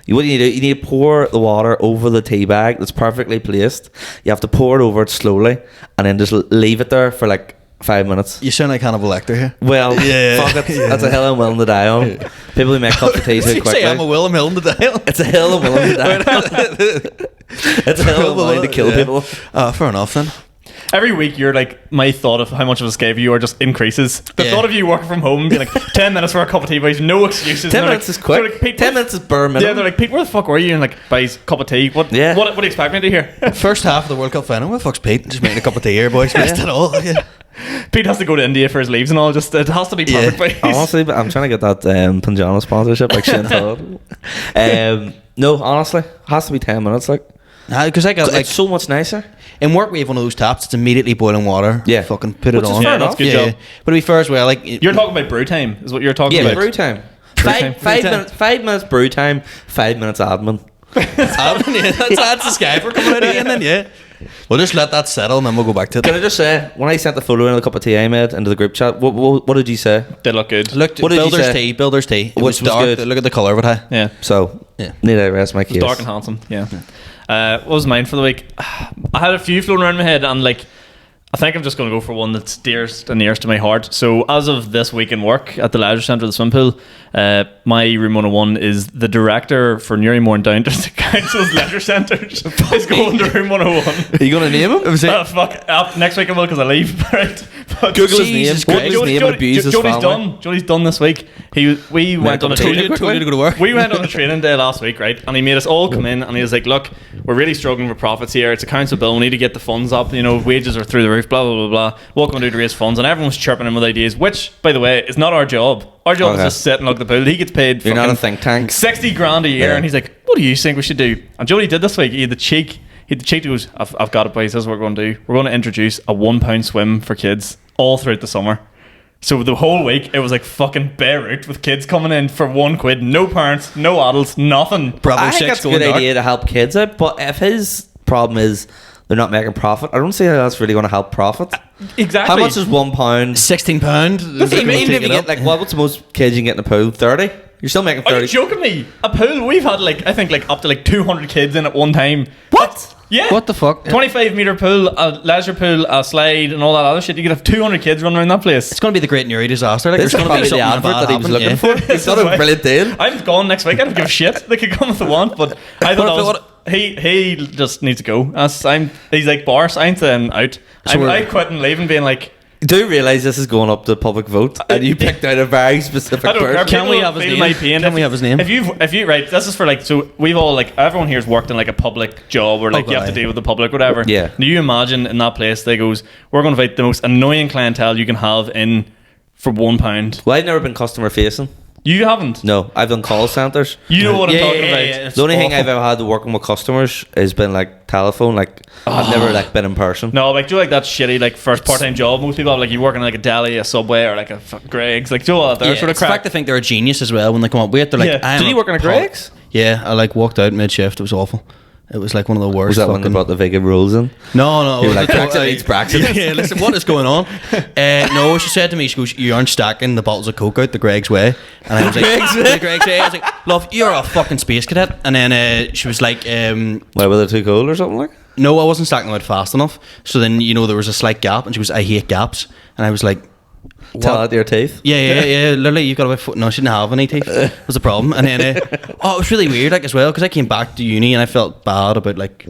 What do you need to do? You need to pour the water over the tea bag that's perfectly placed. You have to pour it over it slowly, and then just leave it there for like 5 minutes. You sound like Hannibal Lecter here. Well, Yeah. fuck it. That's a hill I'm willing to die on. People who make cups of tea too You quickly. say I'm a Willem Hilton to dial. It's a hill I'm willing to die on. It's a hill I'm willing to kill Yeah. people. Fair enough then. Every week, you're like, my thought of how much of a scave you are just increases. The Yeah. thought of you working from home being like, 10 minutes for a cup of tea, boys, no excuses. 10 And they're minutes like, is quick. they're like, Pete, 10 minutes is bare minimum. Yeah, they're like, Pete, where the fuck were you? And like, buys cup of tea. What, Yeah. what do you expect me to do here? First half of the World Cup final. What the fuck's Pete? Just making a cup of tea here, boys. Missed it all. Yeah. Pete has to go to India for his leaves and all. Just it has to be perfect, boys. Honestly, but I'm trying to get that Panjana sponsorship like Shane Todd. No, honestly, it has to be 10 minutes. Like, Because I got like it's so much nicer. in work we have one of those taps. It's immediately boiling water. Yeah. Fucking put Which it is on. fair enough. Good yeah. job. But to be fair as well, like You're talking about brew time, is what you're talking Yeah, about. brew time. time. Five Brew time. minutes. 5 minutes brew time. 5 minutes admin. that's the sky for coming out again. Then yeah, we'll just let that settle and then we'll go back to Can it. I just say, when I sent the photo in a cup of tea I made into the group chat, what did you say? They look good. Look, What did you Builder's say? tea. Builder's tea. It Which was dark. good. Look at the colour of it. Huh? Yeah. So, Yeah. need to rest my case. Dark and handsome. Yeah. What was mine for the week? I had a few floating around my head, and like, I think I'm just going to go for one that's dearest and nearest to my heart. So, as of this week in work at the leisure centre, the swim pool, my room 101 is the director for Newrymore and Down District Council's leisure centres is going to room 101. Are you going to name him? Fuck. Next week I will because I leave. Right. But Google his name. Jesus Google Christ. his name and abuse his Jody's family. done. Jody's done this week. We went on a Told you training. Told you to go to work. We went on a training day last week, right? And he made us all come in, and he was like, "Look, we're really struggling with profits here. It's a council bill. We need to get the funds up. You know, wages are through the roof. Blah blah blah blah. What can we do to raise funds?" And everyone was chirping him with ideas, which, by the way, is not our job. Our job Okay. is just sit and look at the pool. He gets paid. You're not fucking a think tank. 60 grand a year, Yeah. and he's like, "What do you think we should do?" And Jody did this week. He had the cheek. He had the cheek to goes, "I've got it, boys. This is what we're going to do. We're going to introduce a £1 swim for kids all throughout the summer." So the whole week it was like fucking Beirut with kids coming in for £1, no parents, no adults, nothing. Bravo I think 6 that's a going good dark. idea to help kids out, but if his problem is they're not making profit, I don't see how that's really going to help profit. Exactly. How much is £1? £16. Even if you get like, what's the most kids you can get in a pool? 30? You're still making Are you 30. joking me? A pool? We've had like I think like up to like 200 kids in at one time. What? Yeah. What the fuck? 25 meter pool, a leisure pool, a slide, and all that other shit. You could have 200 kids running around that place. It's going to be the Great Newry disaster. Like, This is there's going to probably be the something advert bad that he was happen, looking yeah. for. He's got a brilliant deal. I'm gone next week. I don't give a shit. They could come if they want, but I thought he just needs to go. He's like Boris. I'm then out. I quit and leave and being like, Do you realise this is going up to public vote and you picked out a very specific I don't care. person? Can we People have his feel name? my pain. Can we have his name? If you right, this is for like, so we've all like, everyone here's worked in like a public job or like you have to God. deal with the public, whatever. Yeah. Do you imagine in that place they goes, we're going to invite the most annoying clientele you can have in for £1? Well, I've never been customer facing. You haven't. No, I've done call centres. You know what I'm Yeah, talking yeah, about. yeah, it's The only thing awful. I've ever had to working with customers has been like telephone. Like I've never like been in person. No, like do you like that shitty like first part time job? Most people have like you working in like a deli, a Subway, or like a Greg's. Like do all that there Yeah, sort of it's the crack. fact they think they're a genius as well when they come up. They're like, Yeah. I'm Did you work in a Greg's? Yeah, I like walked out mid shift. It was awful. It was like one of the worst. Was that when they fucking- brought the vegan rules in? No, You were it was like, the- Brexit needs Brexit. Yeah, listen, what is going on? No, she said to me, she goes, "You aren't stacking the bottles of Coke out the Greg's way." And I was like, "The Greg's way." I was like, "Love, you're a fucking space cadet." And then she was like, Why were they too cold or something like? "No, I wasn't stacking them out fast enough." So then there was a slight gap, and she goes, "I hate gaps." And I was like, Tell What? that to your teeth. Yeah. Literally, you got about no, she didn't have any teeth. Was the problem, and then it was really weird, like as well, because I came back to uni and I felt bad about like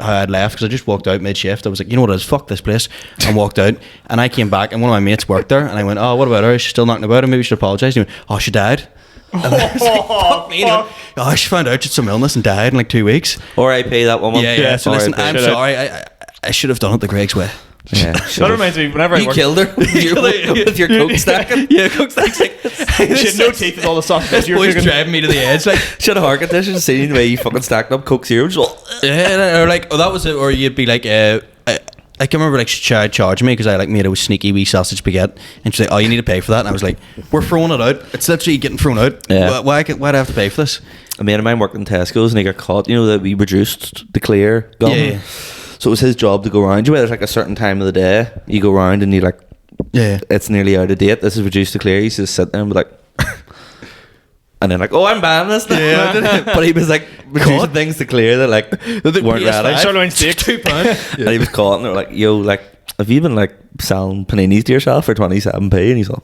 how I'd left because I just walked out mid shift. I was like, you know what it is, fuck this place, and walked out. And I came back, and one of my mates worked there, and I went, "Oh, what about her? Is she still knocking about? Her? Maybe we should apologise." And he went, "Oh, she died." And I was like, fuck me, oh, she found out she had some illness and died in like 2 weeks. R.I.P. that woman. Yeah. So listen, R.I.P. I'm sorry. I should have done it the Greg's way. Yeah, That reminds me, whenever I you worked, killed her with your coke stacking. Yeah, Coke's like she had no teeth with all the sausages. This You're boy's drinking- driving me to the edge. Like, Should have heart condition. Seeing the way you fucking stacked up Coke Zero. yeah, or like, that was it. Or you'd be like, I can remember like she tried charging me because I like made a sneaky wee sausage baguette, and she's like, "Oh, you need to pay for that." And I was like, "We're throwing it out. It's literally getting thrown out. Yeah. Why do I have to pay for this?" A man of mine worked in Tesco's and he got caught. You know that we reduced the clear gum. Yeah. So it was his job to go around. You know, there's like a certain time of the day you go around and you like, Yeah. it's nearly out of date. This is reduced to clear. He used to sit there and be like, and then like, oh, I'm banning this now. Yeah. But he was like reducing things to clear that like weren't PS5. ready. Sirloin steak. £2. And he was caught and they were like, yo, like, have you been like selling paninis to yourself for 27p? And he's like,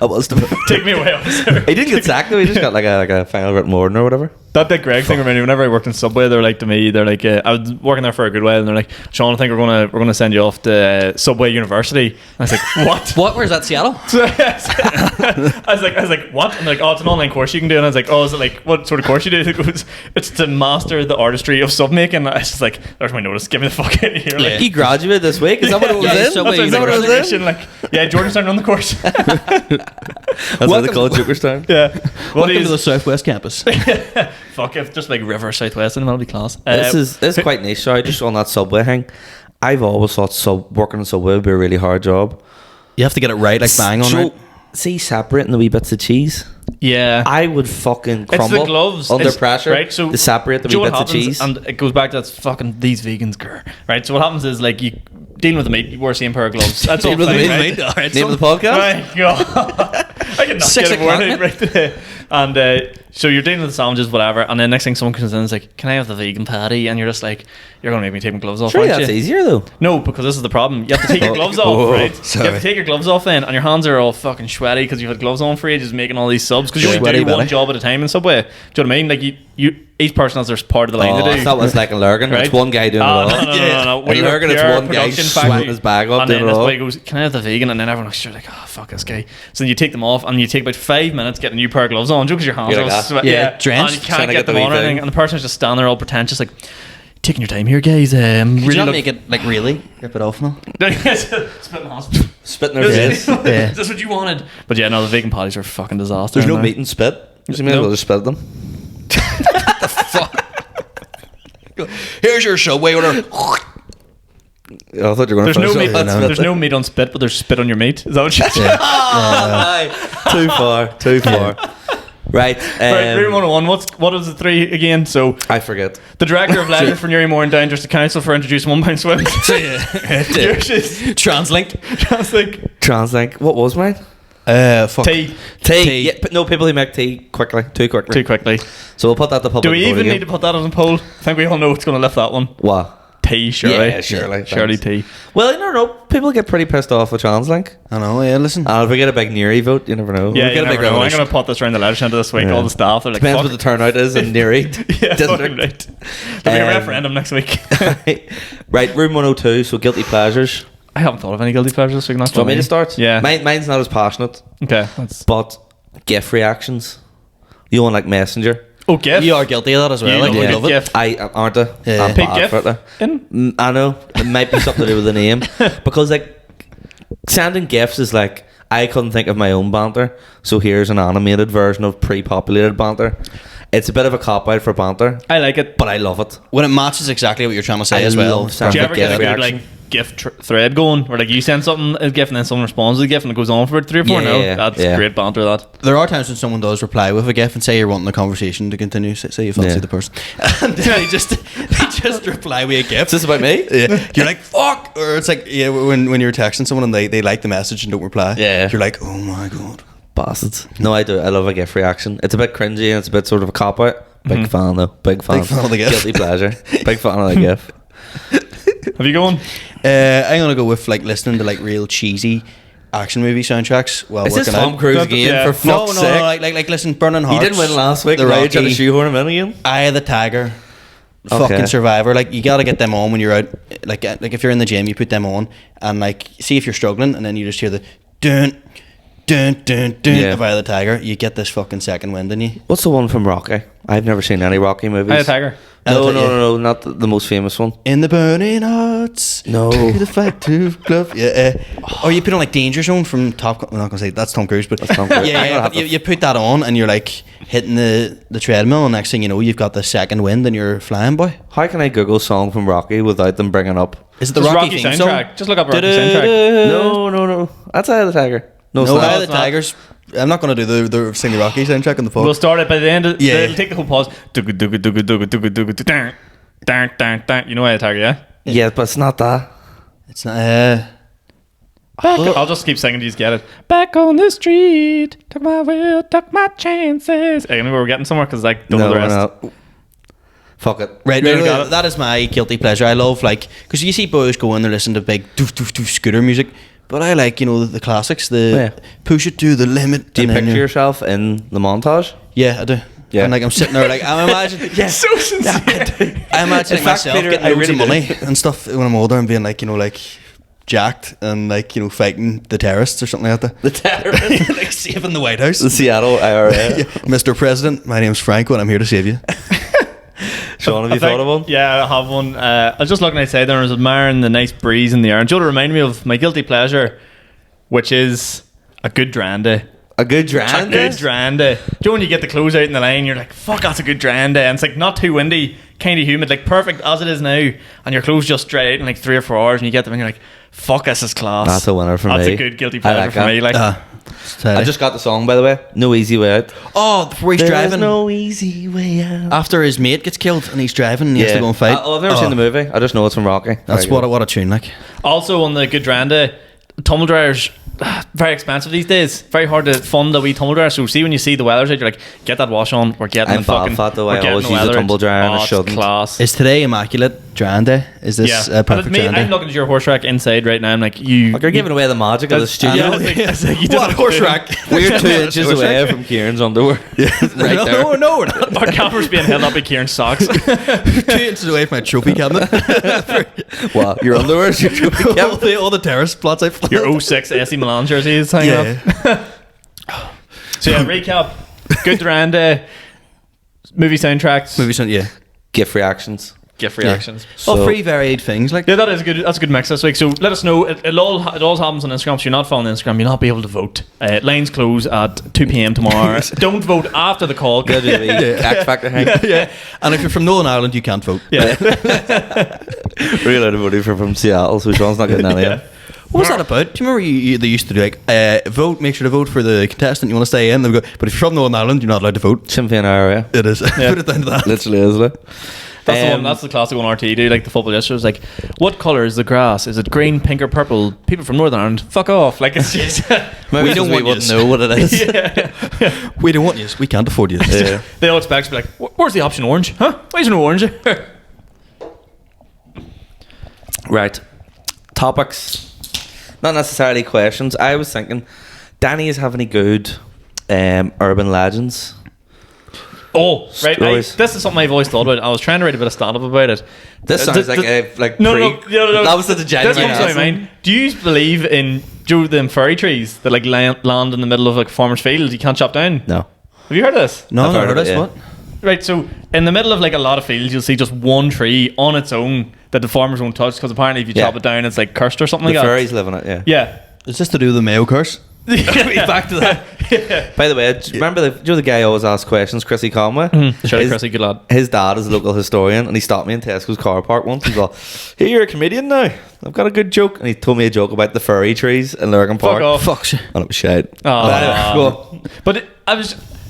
I was. Take me away, officer. He didn't get sacked though. He just got like a final written warning or whatever. That big Greg thing reminded me. Whenever I worked in Subway, they're like to me, they're like, I was working there for a good while, and they're like, "Sean, I think we're gonna send you off to Subway University." And I was like, "What?" What? Where's that, Seattle? So I was like, what? And they're like, "Oh, it's an online course you can do." And I was like, "Oh, is it like what sort of course you do?" It goes, "It's to master the artistry of sub making." I was just like, "There's my notice. Get me the fuck out of here!" Like, He graduated this week. Is that what it was Yeah, in? Subway that's what it was University. in. Like, yeah, Jordan started on the course. That's what they call it, Jokerstown. Yeah. What Welcome is to the Southwest campus. fuck if just like River Southwest and that'll be class. This is quite niche. Sorry, just on that Subway thing. I've always thought working in Subway would be a really hard job. You have to get it right, like bang on right. See, separating the wee bits of cheese. Yeah, I would fucking crumble. It's the gloves under it's, pressure, right? So to separate the wee bits of cheese. And it goes back to that fucking these vegans, grr, right? So what happens is like you dealing with the meat, you wear the same pair of gloves. That's all. Dealing with the fine, meat, right? right? Name of the podcast. Right, I can not 6 get a o'clock, word out right today. And so you're dealing with the sandwiches, whatever, and then next thing someone comes in and is like, "Can I have the vegan patty?" And you're just like, "You're gonna make me take my gloves off." Surely aren't that's you? easier though. No, because this is the problem. You have to take your gloves off, Oh, right? sorry. You have to take your gloves off then, and your hands are all fucking sweaty because you've had gloves on for ages making all these subs because you only Sweaty do one belly. job at a time in Subway. Do you know what I mean? Like you each person has their part of the line Oh, to I do. thought it was like a Lurgan. Right? It's one guy doing it all. No. In Lurgan, it's one guy sweating his bag up and doing then it this all. boy goes, "Can I have the vegan?" And then everyone looks like, "Oh fuck this guy." So then you take them off, and you take about 5 minutes getting a new pair of gloves on, just because your hands You're are like all that. sweaty. Yeah, drenched, and you trying can't to get get the them on or wee anything. thing. And the person's just standing there all pretentious, like, "Taking your time here, guys. Could Really you not look." make it like really rip it off now? Spit in the hospital. Spit in their face. Yeah. Is this what you wanted? But yeah, no, the vegan patties are a fucking disaster. There's no aren't they? meat and spit. You may as No. well just spit them. Here's your Subway order. I thought you were going There's to no finish meat. off that There's spit. no meat on spit, but there's spit on your meat. Is that what you're saying? Too far. Too far. Right. Right, Room 101. What was the three again? So I forget. the director of leisure for Newry Moore and Down just to council for introducing £1 swim. Yours is Translink. Translink. Translink. What was mine? Fuck. Tea. Tea. Yeah, but no, people who make tea too quickly. Too quickly. So we'll put that to public Do we vote even again. need to put that on a poll? I think we all know it's going to lift that one. What? Tea, surely. Yeah, surely. Surely Thanks. tea. Well, you never know. People get pretty pissed off with Translink. I know. Yeah, listen. And if we get a big Newry vote, you never know. Yeah, We'll you get a never big know. I'm revolution. going to put this around the leisure centre this week. Yeah. All the staff, they're like, Depends fuck. what the turnout is in Newry. Yeah, fucking District. right. There'll be a Um, referendum next week. Right, room 102, so guilty pleasures. I haven't thought of any guilty pleasures this week. Do you want me to start? Yeah. Mine's not as passionate, Okay. That's... but GIF reactions. You want like Messenger? Oh, GIF. You are guilty of that as well. You Like, know we what love it. GIF. Aren't I? Yeah. I'm Big bad GIF for it, like. in? I know. It might be something to do with the name. Because like sending GIFs is like I couldn't think of my own banter, so here's an animated version of pre-populated banter. It's a bit of a cop out for banter, I like it. but I love it. When it matches exactly what you're trying to say I as well. love sound Do you Perfect ever get a GIF good reaction. like GIF thread going where like you send something a GIF and then someone responds to the GIF and it goes on for 3 or 4? Yeah, No, that's yeah. great banter. That There are times when someone does reply with a GIF and say you're wanting the conversation to continue. Say you fancy Yeah. the person, and they just reply with a GIF. Is this about me? Yeah. You're like fuck, or it's like yeah when you're texting someone and they like the message and don't reply. Yeah. You're like oh my god. Bastards. No, I do. I love a GIF reaction. It's a bit cringy and it's a bit sort of a cop out. Big fan though. Big fan. Big fan of the GIF. Guilty pleasure. Big fan of the GIF. have you gone? I'm gonna go with like listening to like real cheesy action movie soundtracks while Is this working Tom out. Cruise Yeah. again? For No, fuck's no, sake. like listen, Burning He Hearts. didn't win last week. The Why are you trying to Rocky, shoehorn him in again? Eye of the Tiger, Okay. fucking Survivor. Like you gotta get them on when you're out. Like if you're in the gym, you put them on and like see if you're struggling, and then you just hear the dun dun dun dun Yeah. of Eye of the Tiger. You get this fucking second wind in you. What's the one from Rocky? I've never seen any Rocky movies. Hi, Tiger. No, not the most famous one. In the burning hearts, No. to the fight to glove. Yeah. Or you put on like Danger Zone from Top Gun. I'm not gonna say that's Tom Cruise, but That's Tom Cruise. yeah, I'm gonna yeah. have But to- you put that on and you're like hitting the treadmill, and next thing you know, you've got the second wind and you're flying, boy. How can I Google song from Rocky without them bringing up? Is it the Just Rocky, Rocky theme soundtrack. song? Just look up Rocky soundtrack. No. That's Eye of the Tiger. No, it's No, not. Eye of the it's not. Tigers. I'm not gonna do the sing the Rocky soundtrack on the phone. We'll start it by the end. Of, Yeah. It'll take the whole pause. You know Eye of the Tiger, yeah? Yeah, but it's not that. It's not. I'll just keep singing. You just get it. Back on the street, took my will, took my chances. Hey, anyway, we're getting somewhere because like don't know the we're rest. not. Fuck it. Right, Yeah, got it. that is my guilty pleasure. I love like because you see boys go in there listen to big doof doof doof scooter music, but I like the classics, the Yeah. push it to the limit. Do you and then picture yourself in the montage? Yeah, I do. Yeah. And like I'm sitting there like I'm imagining. Yes. So sincere. I imagine In fact, myself Peter, getting I loads really of money and stuff when I'm older and being like like jacked and like fighting the terrorists or something like that. The terrorist. Like saving the White House. The Seattle IRA. Yeah, Mr. President, my name's Franco and I'm here to save you. Sean, have you I think- thought of one? Yeah, I have one. I was just looking outside there and I was admiring the nice breeze in the air. And Joe, to remind me of my guilty pleasure, which is a good Drandy. A good A good Dranda. Dranda. Do you know when you get the clothes out in the line, you're like, fuck, that's a good Dranda. And it's like not too windy, kind of humid, like perfect as it is now. And your clothes just dry out in like 3 or 4 hours and you get them and you're like, fuck, this is class. That's a winner for me. That's a good guilty I pleasure like for that. me. Like, I just got the song, by the way. No Easy Way Out. Oh, before he's There's driving. no easy way out. After his mate gets killed and he's driving and he has to go and fight. I've never seen the movie. I just know it's from Rocky. That's Very good. what a tune like. also on the good Dranda, tumble dryers, very expensive these days. Very hard to fund a wee tumble dryer. So see when you see the weather's out, you're like, get that wash on. We're getting I'm the fucking. bad fat though. we're I getting always the use a weather. tumble dryer and I it's shouldn't. class. Is today immaculate Dranda? Is this Yeah, a perfect and me, I'm Dranda? looking at your horse rack inside right now. I'm like, you. Like, you're giving away the magic of the studio. It's like you What don't horse do it. rack? We're 2 inches away from Kieran's underwear. right no, there. no, we're not. Our camera's being held up by Kieran's socks. 2 inches away from my trophy cabinet. What? Your underwear's your trophy cabinet? all the terrace plots I fly. Your 06 AC Milan jersey is hanging up. Yeah. So yeah, recap. Good Dranda. Movie soundtracks. Maybe some, yeah. GIF reactions. All So- 3 varied things like. Yeah, that is good. That's a good mix this week. So let us know. It all happens on Instagram. So you're not following Instagram, you'll not be able to vote. Lines close at 2 p.m. tomorrow. Don't vote after the call. Go to the X Factor hang. Yeah. And if you're from Northern Ireland, you can't vote. Yeah. Real out of money from Seattle, so Sean's not getting any of it. What was that about? Do you remember they used to do like vote? Make sure to vote for the contestant you want to stay in. They would go, but if you're from Northern Ireland, you're not allowed to vote. Sinn Féin area. It is. Put it down to that. Literally, isn't it? That's the one. That's the classic one RT do. Like the football yesterday was like, what colour is the grass? Is it green, pink, or purple? People from Northern Ireland, fuck off. Like it's just. Maybe We don't we want wouldn't yous. know what it is. Yeah. We don't want you. We can't afford you. Yeah. They all expect to be like, where's the option orange? Huh? Why is there no orange? Right. Topics. Not necessarily questions. I was thinking, Danny, is have any good urban legends? Oh, right. Stories. This is something I've always thought about. I was trying to write a bit of stand-up about it. This sounds like a no. That was such a genuine This comes to my answer. mind. Do you believe in them furry trees that like land in the middle of like farmer's field? You can't chop down. No. Have you heard of this? No, I've no, heard of this it, yeah. what? Right. So in the middle of like a lot of fields, you'll see just one tree on its own that the farmers won't touch because apparently if you Yeah. chop it down, it's like cursed or something The like furries live in it, yeah. that. Yeah. Is this to do with the Mayo curse? Back to that. By the way, do you remember the guy who always asks questions, Chrissy Conway? Sure, His- Chrissy, good lad. His dad is a local historian, and he stopped me in Tesco's car park once. He's like, "Hey, you're a comedian now. I've got a good joke." And he told me a joke about the furry trees in Lurgan Park. off. Fuck. shit. And it was shite. Oh. But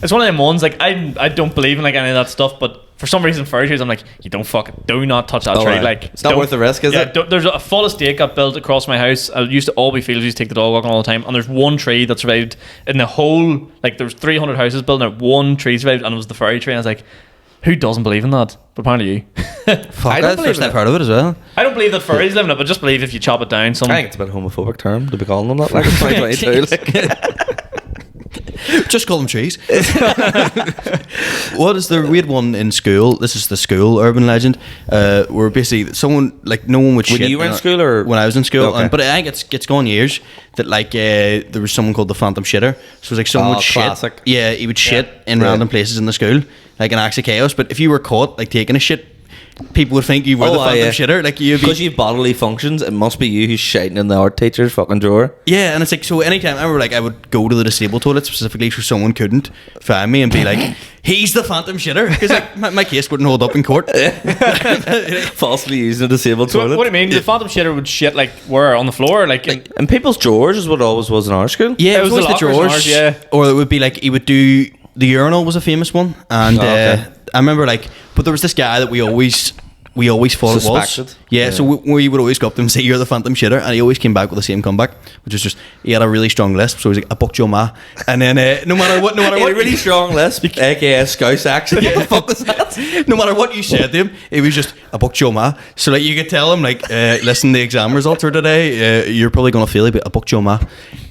it's one of them ones like I don't believe in like any of that stuff, but for some reason furry trees I'm like, you don't do not touch that Oh, tree. right. Like It's not don't- worth the risk, is it? There's a full estate got built across my house. I used to all be fields. We used to take the dog walking all the time, and there's one tree that survived in the whole. Like there's 300 houses built, and one tree survived, and it was the furry tree. And I was like, who doesn't believe in that? But apparently you. Fuck. I don't That's the believe first in I've it. heard of it as well. I don't believe that furries live in it, but just believe if you chop it down, some. I think it's a bit homophobic term to be calling them that. Like it's 2022. Like. Just call them trees. What is we had one in school. This is the school urban legend. Where basically someone like no one would When shit. you were in school or- when I was in school? Okay. But I think it's gone years that like there was someone called the Phantom Shitter. So it was like someone Oh, would shit. classic. Yeah, he would shit in Yeah. random places in the school, like an acts of chaos. But if you were caught like taking a shit, people would think you were the Phantom Shitter. Like you'd be. Because you have bodily functions, it must be you who's shiting in the art teacher's fucking drawer. Yeah, and it's like, so anytime I remember, like, I would go to the disabled toilet specifically so someone couldn't find me and be like, he's the Phantom Shitter. Because like, my case wouldn't hold up in court. Falsely using a disabled So toilet. what do you mean? The phantom shitter would shit like where on the floor, like in, And people's drawers is what it always was in our school. Yeah, It was the always lockers in ours, yeah. Or it would be like, he would do, the urinal was a famous one. And Oh, okay. I remember like, but there was this guy that we always thought it Suspected. was. Yeah, so we would always go up to him and say, you're the Phantom Shitter. And he always came back with the same comeback, which was just, he had a really strong lisp. So he was like, I booked your ma. And then no matter what, He had a really strong lisp, aka Scouse accent. What the fuck was that? no matter what you said to him, it was just a booked your ma. So like you could tell him like, listen, the exam results are today. You're probably gonna fail, but I booked your ma.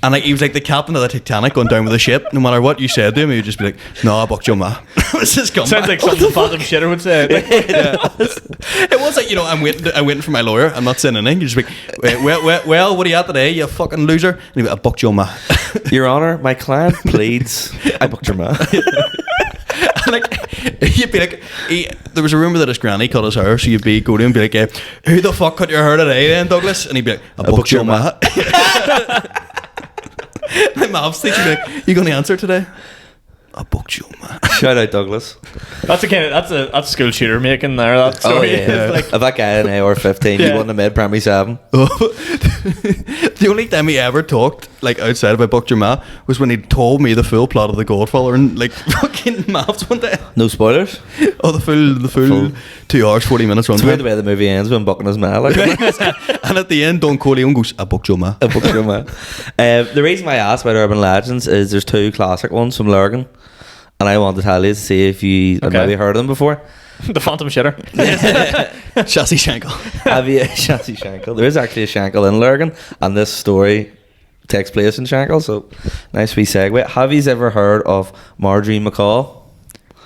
And like he was like the captain of the Titanic going down with the ship. No matter what you said to him, he would just be like, no, I booked your ma. It was his comeback. sounds like something the phantom shitter would say. Like, It was like, you know, I'm waiting for my lawyer. I'm not saying anything. You're just like, well, what are you at today? You fucking loser. And he'd be like, I booked your ma. Your Honour, my client pleads. I booked your man. Like you'd be like, there was a rumor that his granny cut his hair, so you'd go to him and be like, who the fuck cut your hair today then, Douglas? And he'd be like, I booked your ma. My maths teacher, like, you going to answer today? I booked you, man. Shout out Douglas. That's a school shooter making there. That story is like, If that guy in AR 15, he Yeah. won the mid primary 7. The only time he ever talked, like, outside about booked your ma was when he told me the full plot of The Godfather and, like, fucking maths one day. No spoilers. Oh, the full 2 hours, 40 minutes run It's weird the time. way the movie ends when bucking his ma. Like, And at the end, Don Corleone goes, I booked your ma. a book your ma. The reason why I asked about urban legends is there's 2 classic ones from Lurgan, and I want to tell you to see if you had Okay. maybe heard of them before. the Phantom Shitter. Chassis Shankle. Have you Chassis Shankle? There is actually a Shankle in Lurgan, and this story takes place in Shankle, so nice wee segue. Have you ever heard of Marjorie McCall?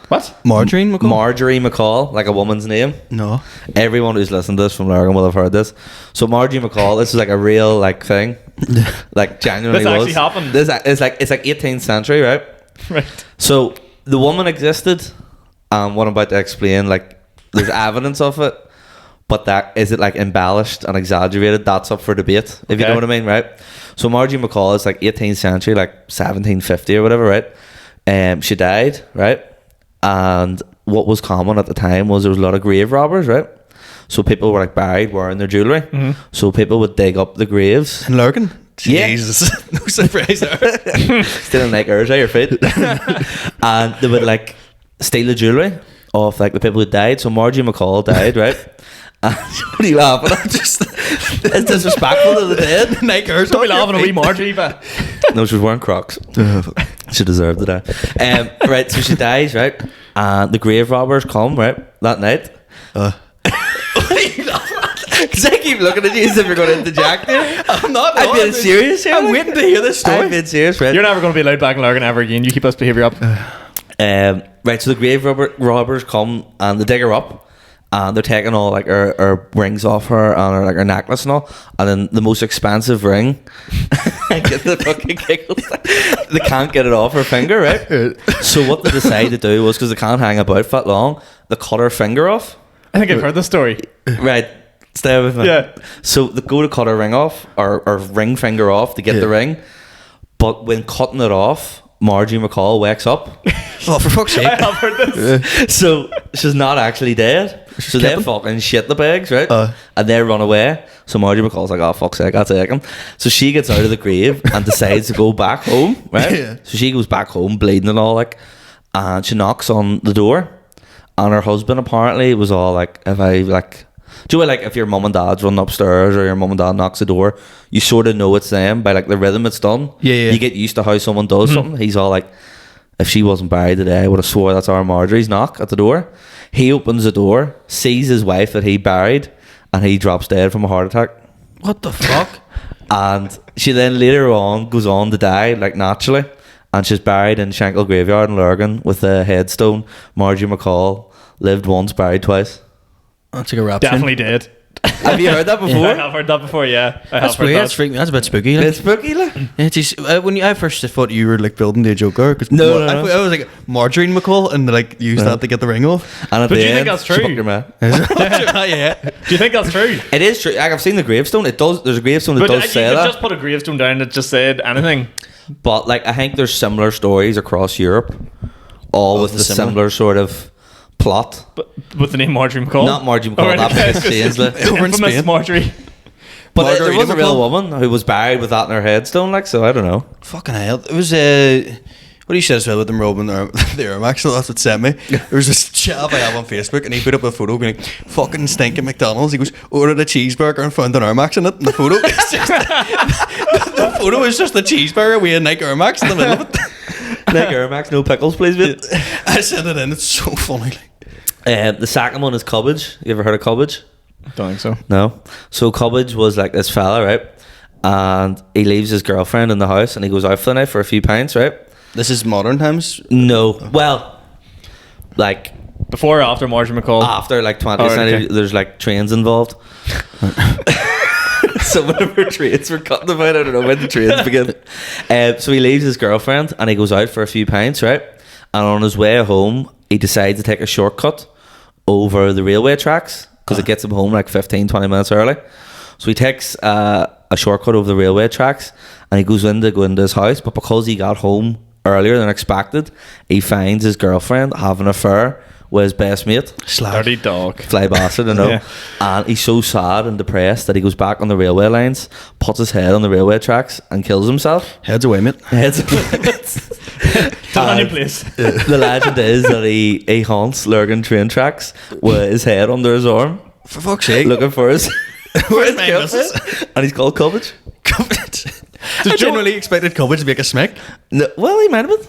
What? Margarine McCall? Marjorie McCall, like a woman's name. No. Everyone who's listened to this from Lurgan will have heard this. So Marjorie McCall, this is like a real like thing, like genuinely This was. actually happened? This it's like 18th century, right? Right. So the woman existed, and what I'm about to explain, like there's evidence of it, but that is it like embellished and exaggerated? That's up for debate, if you know Okay. what I mean, right? So Marjorie McCall is like 18th century, like 1750 or whatever, right? She died, right? And what was common at the time was there was a lot of grave robbers, right? So people were like buried wearing their jewelry. So people would dig up the graves. In Lurgan? Yeah. Jesus. No surprise there. Still in like Urza, your feet. And they would like steal the jewellery of like the people who died. So Marjorie McCall died, right? And what are you laughing at? Just it's disrespectful to the dead. Nike Airs. Don't be laughing at wee Marjorie, but No, she was wearing Crocs. She deserved it. Right, so she dies, right? And the grave robbers come, right, that night. What are you laughing at? Because I keep looking at you as if you're going to interject there. I'm not. I'm being serious here. I'm like. waiting to hear this story. I'm being serious, right? you're never going to be allowed back in Lurgan ever again. You keep us behaviour up. Right, so the grave robbers come and they dig her up, and they're taking all like her rings off her and her, like her necklace and all, and then the most expensive ring, I get the fucking giggles. They can't get it off her finger, right? So what they decide to do was, because they can't hang about for that long, they cut her finger off. I think I've heard this story. Right, stay with me. Yeah. So they go to cut her ring off, or ring finger off to get Yeah. the ring, but when cutting it off, Marjorie McCall wakes up. Oh, for fuck's sake. I have heard this. So she's not actually dead. So they kept fucking shit the pigs, right? Uh. And they run away. So Marjorie McCall's like, oh, fuck's sake, I'll take him. So she gets out of the grave and decides to go back home, right? Yeah. So she goes back home, bleeding and all, like, and she knocks on the door. And her husband apparently was all like, do you know, like, if your mum and dad's running upstairs or your mum and dad knocks the door, you sort of know it's them by like the rhythm it's done. Yeah. You get used to how someone does something. He's all like, if she wasn't buried today, I would have swore that's our Marjorie's knock at the door. He opens the door, sees his wife that he buried, and he drops dead from a heart attack. What the fuck? And she then later on goes on to die, like naturally. And she's buried in Shankle Graveyard in Lurgan with a headstone. Marjorie McCall lived once, buried twice. That's like a rap Definitely did. Have you heard that I before? have heard that before, yeah. I That's have heard weird. that. That's freaking. That's a bit spooky. Like. It's spooky, like. Yeah, geez, when I first thought you were like building the Joker, because No. I was like Marjorie McCall and like used that to get the ring off. And at But the do you think end, that's she true? fucked her man. Yeah. Do you think that's true? It is true. Like, I've seen the gravestone. It does. There's a gravestone that But does you say could that. just put a gravestone down that just said anything. But like, I think there's similar stories across Europe, all with the the similar? similar sort of plot. But with the name Marjorie McCall. Not Marjorie McCall. Oh, right, That okay. because changed it. Over in Infamous Spain. Marjorie. But there Margarita was a real McCall? woman who was buried with that in her headstone. Like, so I don't know. Fucking hell. It was what do you say as well with them robbing the Air Max? So that's what sent me. There was this chap I have on Facebook and he put up a photo being like, fucking stinking McDonald's. He goes, ordered a cheeseburger and found an Air Max in it. And the photo is just the photo is just a cheeseburger with a Nike Air Max in the middle of it. Nick Air Max, no pickles, please, mate. I sent it in. It's so funny. The second one is Cubbage. You ever heard of Cubbage? Don't think so. No. So Cubbage was like this fella, right? And he leaves his girlfriend in the house and he goes out for the night for a few pints, right? This is modern times. No. Well, like Before or after Marjorie McCall? after like 20th Oh, right, century, okay. there's like trains involved. So whenever trains were cutting about, I don't know when the trains begin. So he leaves his girlfriend and he goes out for a few pints, right? And on his way home, he decides to take a shortcut over the railway tracks because it gets him home like 15-20 minutes early. So he takes a a shortcut over the railway tracks, and he goes into his house, but because he got home earlier than expected, he finds his girlfriend having an affair with his best mate. Dirty dog. Fly bastard, I know. Yeah. And he's so sad and depressed that he goes back on the railway lines, puts his head on the railway tracks, and kills himself. Heads away, mate. Turn on your place. The legend is that he haunts Lurgan train tracks with his head under his arm, For fuck's sake. looking for his. Where's my missus? And he's called Cubbage. I genuinely expected Cubbage to make a smack. No, well, he might have been.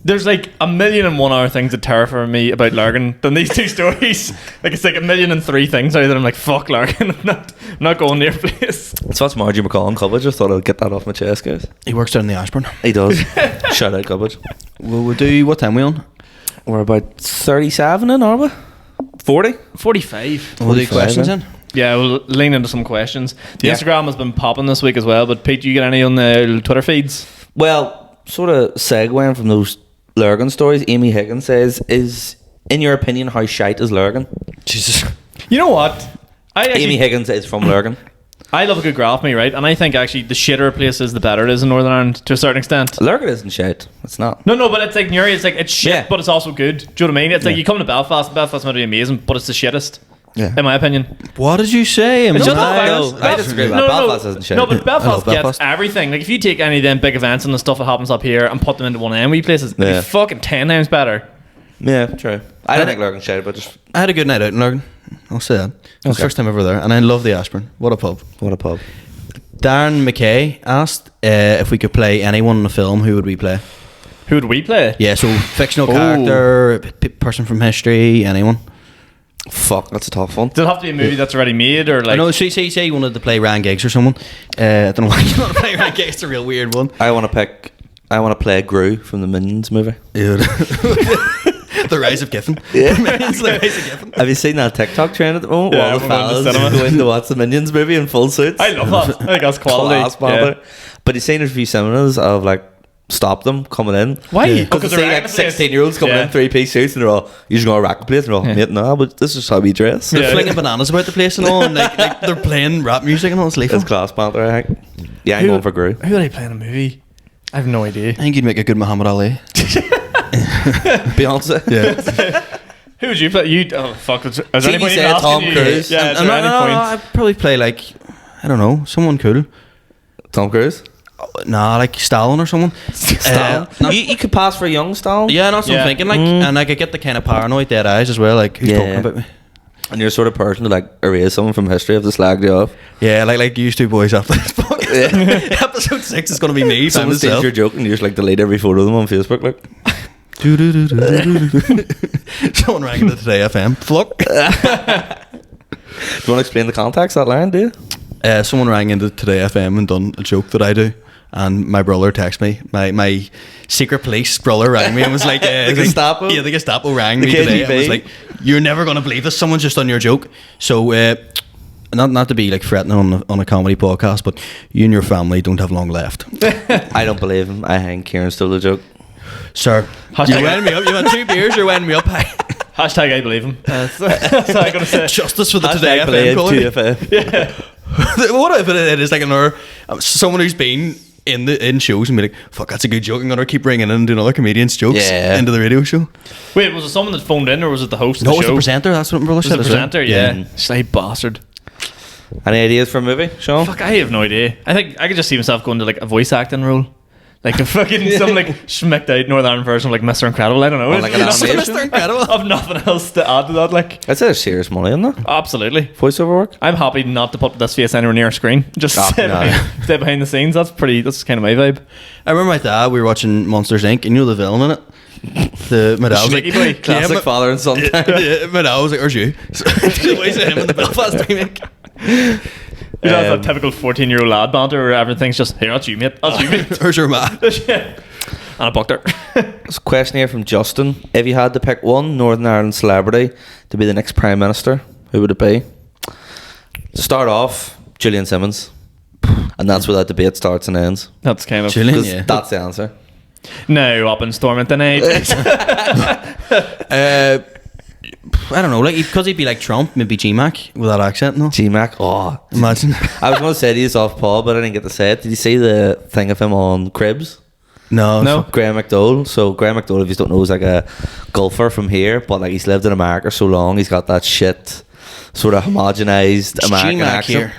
There's like 1,000,001 things that terrify me about Lurgan than these two stories. Like it's like 1,000,003 things out that I'm like, fuck Lurgan, I'm not going near place. So that's Margie McCall and Cubbage. I thought I'd get that off my chest, guys. He works down in the Ashburn. He does. Shout out Cubbage. We'll do, what time we on? We're about 37 in, are we? 40? 45. We'll do 45, questions then. then. Yeah, we'll lean into some questions. The Yeah. Instagram has been popping this week as well, but Pete, do you get any on the Twitter feeds? Well, sort of segueing from those Lurgan stories, Amy Higgins says, in your opinion, how shite is Lurgan? Jesus. You know what? Amy Higgins is from Lurgan. I love a good graph me, right? And I think actually the shitter places, the better it is in Northern Ireland to a certain extent. Lurgan isn't shite. It's not. No, but it's like Newry, it's like it's shit, Yeah. but it's also good. Do you know what I mean? It's like Yeah. you come to Belfast, and Belfast might be amazing, but it's the shittest. Yeah. In my opinion. What did you say? It's just I the know. fact- I disagree with that. Belfast isn't shit. No, but I Belfast love gets Belfast. everything. Like if you take any of them big events and the stuff that happens up here and put them into one of them wee places, it'd Yeah. be fucking 10 times better. Yeah, true. I don't think Lurgan's shite, but just I had a good night out in Lurgan. I'll say that. It was the Okay. first time ever there, and I love the Ashburn. What a pub. what a pub. Darren McKay asked if we could play anyone in a film, who would we play? Who would we play? Yeah, so fictional Oh. character, person from history, anyone. Fuck, that's a tough one. Does it have to be a movie that's already made or like? I know, say you wanted to play Ryan Giggs or someone. I don't know why you want to play Ryan Giggs. It's a real weird one. I want to play Gru from the Minions movie. The Rise of Giffen. Yeah. Minions, the Rise of Giffen. Have you seen that TikTok trend at the moment? Yeah, All the we're going to fellas cinema. go in to watch the Minions movie in full suits. I love that. I think that's quality. Class, man. But you've seen there's a few cinemas of like stop them coming in. Why? Because Because they they're see wrecking like the place. 16-year-olds coming Yeah. in 3-piece suits and they're all, you're just going to rack the place. And they're all, Yeah. mate, no, but this is how we dress. They're Yeah. flinging bananas about the place and all, and like they're playing rap music and all. It's lethal. It's class, Panther, I think. Yeah, I'm Who- going for Gru. Who would I play in a movie? I have no idea. I think you'd make a good Muhammad Ali. Beyonce. Yeah. Who would you play? You? Oh fuck! Is there See, any you point in said asking Tom you? Cruise. Yeah, is And there any point? I'd probably play like, I don't know, someone cool. Tom Cruise. Nah, like Stalin or someone. Stalin. You could pass for a young Stalin. Yeah, that's what Yeah. I'm thinking. Like, and I could get the kind of paranoid dead eyes as well. Like, who's Yeah. talking about me? And you're the sort of person to like erase someone from history if they slagged you off. Yeah, like you two boys after this book. Episode 6 is going to be me. By Someone steals myself. your joke and you just like delete every photo of them on Facebook. Like, Someone rang into Today FM. Fuck. do you want to explain the context of that line, do you? Someone rang into Today FM and done a joke that I do. And my brother texted me. My secret police brother rang me and was like, The Gestapo? Yeah, the Gestapo rang The me today and was KGB? like, "You're never going to believe this. Someone's just done your joke." So, not to be like threatening on a comedy podcast, but you and your family don't have long left. I don't believe him. I think Kieran stole the joke. Sir, Hashtag- you're winding me up. You've had 2 beers, you're winding me up. Hashtag I believe him. That's what I'm gonna say. Justice for the Today Hashtag FM believe caller. 2FM. What if it is like another someone who's been in shows and be like, "Fuck, that's a good joke. I'm gonna keep bringing in and doing other comedians' jokes Yeah. into the radio show." Wait, was it someone that phoned in or was it the host of No, the it was show? the presenter. That's what my brother Was it said. the as well. presenter? Yeah. Sly bastard. Any ideas for a movie, Sean? Fuck, I have no idea. I think I could just see myself going to like a voice acting role. Like a fucking some like schmicked out Northern Ireland version of like Mr. Incredible. I don't know. Or like an It's- animation? Mr. Incredible. I've nothing else to add to that. Like, I'd say there's serious money in that. absolutely. Voiceover work. I'm happy not to put this face anywhere near a screen. Just Oh, stay, no. stay behind the scenes. That's kind of my vibe. I remember my dad. We were watching Monsters Inc. and you know the villain in it. My dad was like, Sneaky boy. Classic father and son. yeah, my dad was like, "Where's you?" So, the voice of him in the Belfast remake. You know, that typical 14-year-old lad banter where everything's just, here, that's you, mate. That's you, mate. Where's your ma? Yeah. And I booked her. There's a question here from Justin. If you had to pick one Northern Ireland celebrity to be the next Prime Minister, who would it be? To start off, Gillian Simmons. And that's where that debate starts and ends. That's kind of... Gillian, 'Cause yeah. that's the answer. Now up and storming tonight. I don't know, like because he'd be like Trump, maybe G-Mac with that accent. No, G-Mac. Oh, imagine. I was going to say these off Paul, but I didn't get to say it. Did you see the thing of him on Cribs? No. Graham McDowell. So Graham McDowell, if you don't know, is like a golfer from here, but like he's lived in America so long, he's got that shit sort of homogenized It's American G-Mac accent. here.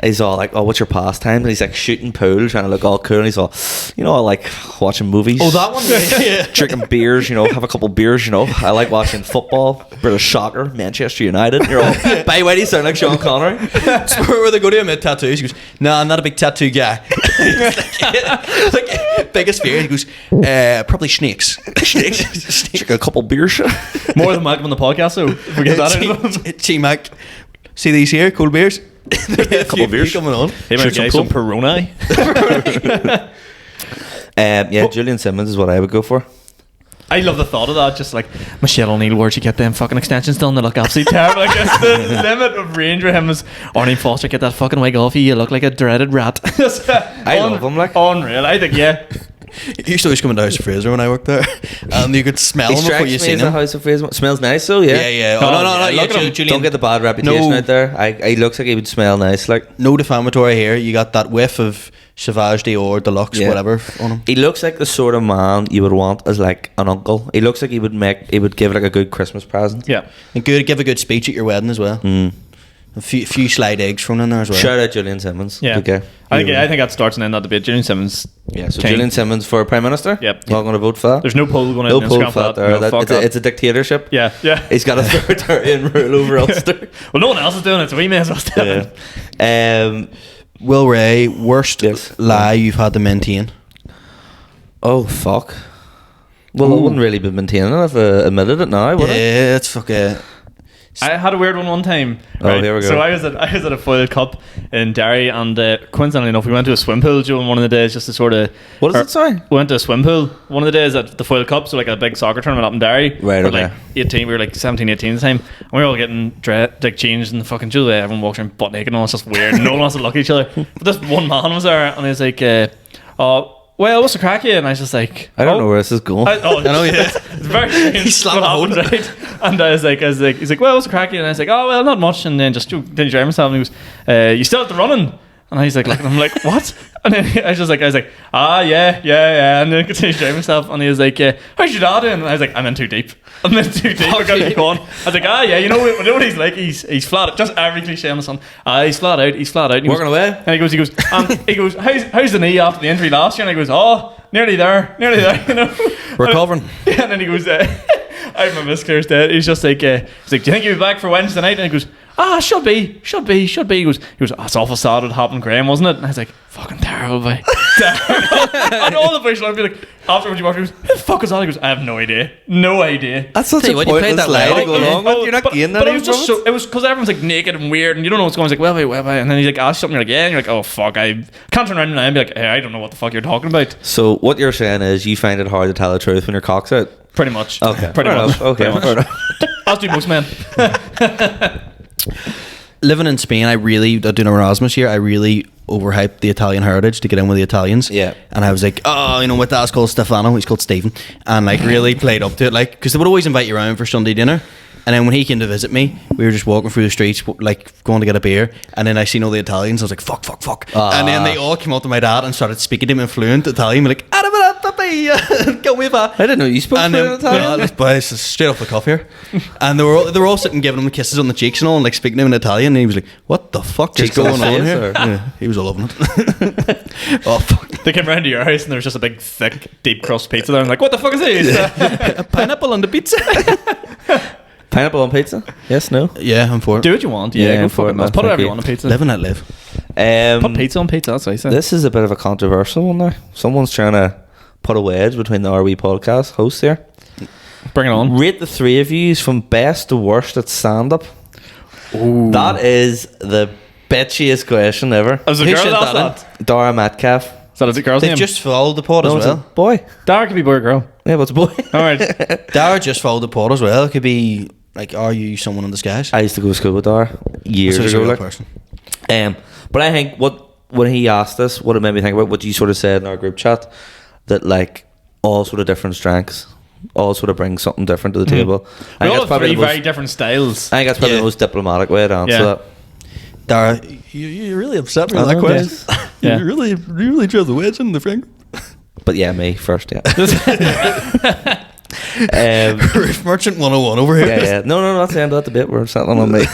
He's all like, "Oh, what's your pastime?" And he's like shooting pool, trying to look all cool. And he's all, I like watching movies. Oh, that one. Yeah. Drinking beers, have a couple beers, I like watching football, British soccer, Manchester United. You're all, by the way, you sound like Sean Connery. That's where they go to him at tattoos. He goes, "No, I'm not a big tattoo guy." like, biggest fear. He goes, "Probably snakes." Snakes. Drink a couple beers. More than Malcolm on the podcast, so if we get that in. T-Mac. See these here, cold beers. A Couple beers coming on. Hey, man, guys, some Peroni. Yeah, Julian Simmons is what I would go for. I love the thought of that. Just like Michelle O'Neill, where'd you get them fucking extensions done? They look absolutely terrible. Like that's the limit of range for him is Arnie Foster. Get that fucking wig off you. You look like a dreaded rat. I love him, like. Unreal. I think He used to always come into House of Fraser when I worked there, and you could smell He him before strikes you me seen as a him. House of Fraser. Smells nice though, yeah. Yeah. Oh, Oh, no. yeah, Yeah, look at him. Julian. Don't get the bad reputation No. out there. He looks like he would smell nice, like. No defamatory here. You got that whiff of Sauvage Dior Deluxe, Yeah. whatever, on him. He looks like the sort of man you would want as like an uncle. He looks like he would give like a good Christmas present. yeah. And give a good speech at your wedding as well. A few slide eggs thrown in there as well. Shout out Julian Simmons. Yeah. Okay. I think that starts and ends that debate. Julian Simmons. Yeah, so King. Julian Simmons for Prime Minister? Yep. Not going to vote for that? There's no poll going No on poll Instagram for that there. No, fuck that. It's a dictatorship. Yeah. He's got a authoritarian rule over Ulster. Well, no one else is doing it, so we may as well step in. Yeah. Will Ray, worst Yes. lie you've had to maintain? Oh, fuck. Well, I wouldn't really be maintaining it if I admitted it now, would I? Yeah, it's fucking... I had a weird one time. Oh, here we go. So I was at a foil cup in Derry, and coincidentally enough, we went to a swim pool during one of the days just to sort of. What is it, sorry? We went to a swim pool one of the days at the foil cup, so like a big soccer tournament up in Derry. Right, We're okay. like 18, we were like 17, 18 at the time, and we were all getting like changed and the fucking Julie. Everyone walks around butt naked, and all it's just weird. No one wants to look at each other. But this one man was there, and he was like, well, what's the crack here? And I was just like, I don't know where this is going. I know, yeah. It's very strange. He slammed what the happened, right? And I was like, he's like, well, what's the crack here? And I was like, oh, well, not much. And then just did you drive myself? And he goes, you still at the running? And he's like, looking, I'm like, what? And then I was like, yeah. And then continued driving myself. And he was like, how's your dad doing? And I was like, I'm in too deep. I got to go on. I was like, yeah, you know what he's like? He's flat. Just every cliche on the sun. He's flat out. And he Working goes, away? And he goes, how's the knee after the injury last year? And I goes, oh, nearly there. You know, Recovering. Yeah, and then he goes, I remember this clear as day. He's just like, do you think you'll be back for Wednesday night? And he goes, should be. He goes, it's awful sad it happened, Graham, wasn't it? And I was like, fucking terrible, boy. And all the boys would be like, afterwards you walk, he goes, who the fuck is that? He goes, I have no idea. That's such Tell a you what, you played pointless that lie lie. to go along with. You're not getting but it anything was just from so, it was because everyone's like naked and weird and you don't know what's going on. He's like, wait. And then he's like, ask something, you're like, yeah. And you're like, oh, fuck, I can't turn around now and be like, hey, I don't know what the fuck you're talking about. So what you're saying is you find it hard to tell the truth when your cock's out? Pretty much. Okay. Pretty Fair much. enough. Okay. Pretty much. Fair enough. As do most men. Living in Spain, I doing Erasmus here, I really overhyped the Italian heritage to get in with the Italians. Yeah. And I was like, my dad's called Stefano, he's called Stephen. And like really played up to it, like, because they would always invite you around for Sunday dinner. And then when he came to visit me, we were just walking through the streets, like going to get a beer. And then I seen all the Italians. I was like, fuck. And then they all came up to my dad and started speaking to him in fluent Italian. We're like, go with I didn't know you spoke fluent Italian. But straight off the cuff here. And they were all sitting giving him kisses on the cheeks and all, and like speaking to him in Italian. And he was like, what the fuck is Cheeks on going the on face, here? or? Yeah, he was all loving it. Oh, fuck. They came round to your house and there was just a big, thick, deep crust pizza there. I'm like, what the fuck is this? A pineapple on the pizza. Pineapple on pizza? Yes, no? Yeah, I'm for it. Do what you want. Yeah, Yeah, go for fuck it, it. man. Let's put Thank whatever you you. want on pizza. Live and let live. Put pizza on pizza, that's what I said. This is a bit of a controversial one now. Someone's trying to put a wedge between the RW podcast hosts here. Bring it on. Rate the three of you from best to worst at stand-up. That is the bitchiest question ever. As a Who girl, said that's that that. Dara Metcalf. So that's a girl's They've name? just followed the pod No, as it's a well. boy. Dara could be boy or girl. Yeah, what's a boy? Alright. Dara just followed the pod as well. It could be like, are you someone in disguise? I used to go to school with Dara years So he's a ago. real Like. person. But I think when he asked us, what it made me think about what you sort of said in our group chat, that like all sort of different strengths all sort of bring something different to the table. I We think all that's have probably three the most, very different styles. I think that's probably Yeah. the most diplomatic way to answer Yeah. that. Dara, you really upset me I with that know, question. Yeah. You really drove the wedge in the finger. But yeah, me first, yeah. Roof Merchant 101 over here. Yeah. No, that's the end of that debate. We're settling on me.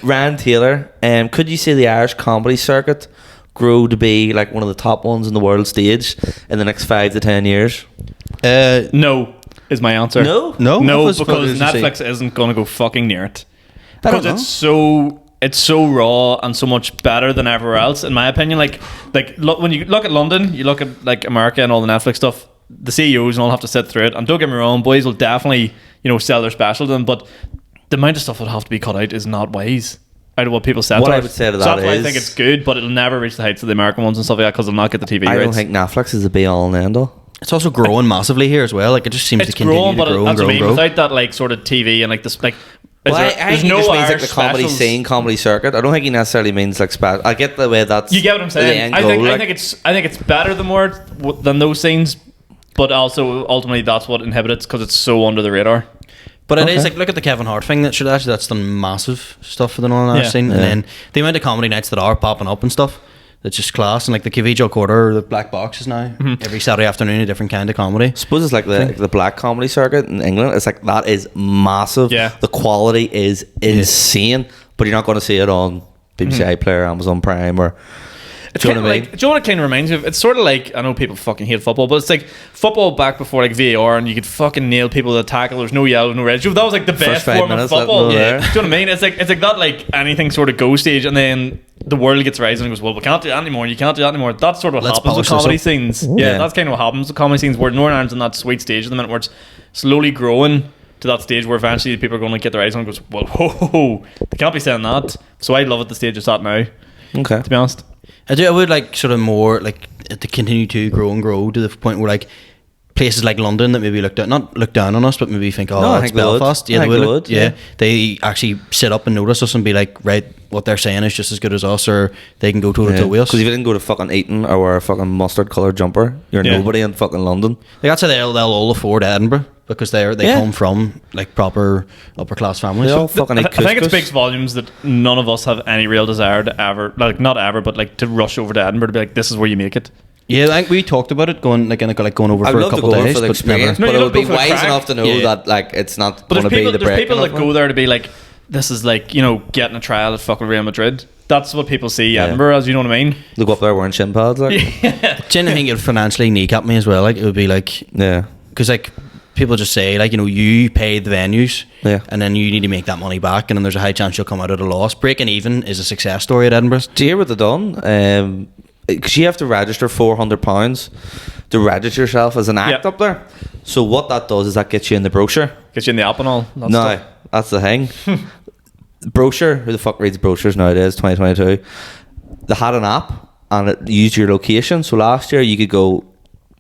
Rand Taylor, could you see the Irish comedy circuit grow to be like one of the top ones in the world stage in the next 5 to 10 years? No, is my answer. No? No, No, I was because supposed to say- Netflix isn't going to go fucking near it. I don't Because know. it's so raw and so much better than everywhere else, in my opinion. Like look, when you look at London, you look at like America and all the Netflix stuff. The CEOs and all have to sit through it. And don't get me wrong, boys will definitely sell their special to them, but the amount of stuff that have to be cut out is not wise out of what people said. What to I us. would say to So that that's why I is- think it's good, but it'll never reach the heights of the American ones and stuff like that because they'll not get the TV I rights. don't think Netflix is the be all and end all. It's also growing massively here as well. Like it just seems it's to continue growing, to but grow and that's grow what I and mean. grow. Without that, like sort of TV and like this, like Well, I there's think no he just means like Irish the comedy specials. scene, comedy circuit. I don't think he necessarily means like special. I get the way that's You get what I'm the saying? end I goal, like- think it's better than those scenes, but also ultimately that's what inhibits because it's so under the radar. But it is Okay. like, look at the Kevin Hart thing. That's done massive stuff for the Northern Irish Yeah. scene, Yeah. and then the amount of comedy nights that are popping up and stuff. That's just class, and like the Cathedral Quarter, the Black Box is now every Saturday afternoon a different kind of comedy. I suppose it's like the black comedy circuit in England. It's like that is massive. Yeah. The quality is insane, but you're not going to see it on BBC iPlayer, Amazon Prime, or. It's Do you kind know of what I like, do you know what it kind of reminds me of? It's sort of like, I know people fucking hate football, but it's like football back before like VAR and you could fucking nail people with a tackle. There's no yellow, no red. That was like the best 5 form of minutes, let football. them know there. Do you know what I mean? It's like that like anything sort of go stage and then the world gets rising and goes, well, we can't do that anymore. You can't do that anymore. That's sort of what Let's happens with polish comedy this up. scenes. Yeah, Yeah. that's kind of what happens with comedy scenes where Northern Ireland's in that sweet stage at the minute where it's slowly growing to that stage where eventually people are going to get their eyes on and goes, well, ho, they can't be saying that. So I love it the stage it's at now, Okay. to be honest. I would like sort of more like it to continue to grow and grow to the point where like places like London that maybe not look down on us, but maybe think, oh, No, I it's think they would. Belfast. I Yeah, think they they would. would, Yeah. yeah. They actually sit up and notice us and be like, right, what they're saying is just as good as us, or they can go toe to toe with us. Because if you didn't go to fucking Eton or wear a fucking mustard coloured jumper, you're Yeah. nobody in fucking London. Like that's how they'll all afford Edinburgh because they Yeah. come from like proper upper class families. They all So fucking I eat think it couscous. speaks volumes that none of us have any real desire to ever, like not ever, but like to rush over to Edinburgh to be like, this is where you make it. yeah, I think we talked about it going like going over I'd for a love to couple go of over days, for the but experience, No, but you it don't would go be for the wise crack. enough to know Yeah. that like it's not But going to be the there's break. people and that go there to be like, this is like, getting a trial at fucking Real Madrid. That's what people see Edinburgh as, you know what I mean? They go up there wearing shin pads, like Do you think it would financially kneecap me as well? Like it would be like yeah. because like people just say like you pay the venues, Yeah. and then you need to make that money back, and then there's a high chance you'll come out at a loss. Breaking even is a success story at Edinburgh. Do you hear what they've done? Because you have to register £400 to register yourself as an act Yeah. up there. So what that does is that gets you in the brochure. Gets you in the app and all. That No, stuff. that's the thing. Brochure. Who the fuck reads brochures nowadays? 2022. They had an app and it used your location. So last year you could go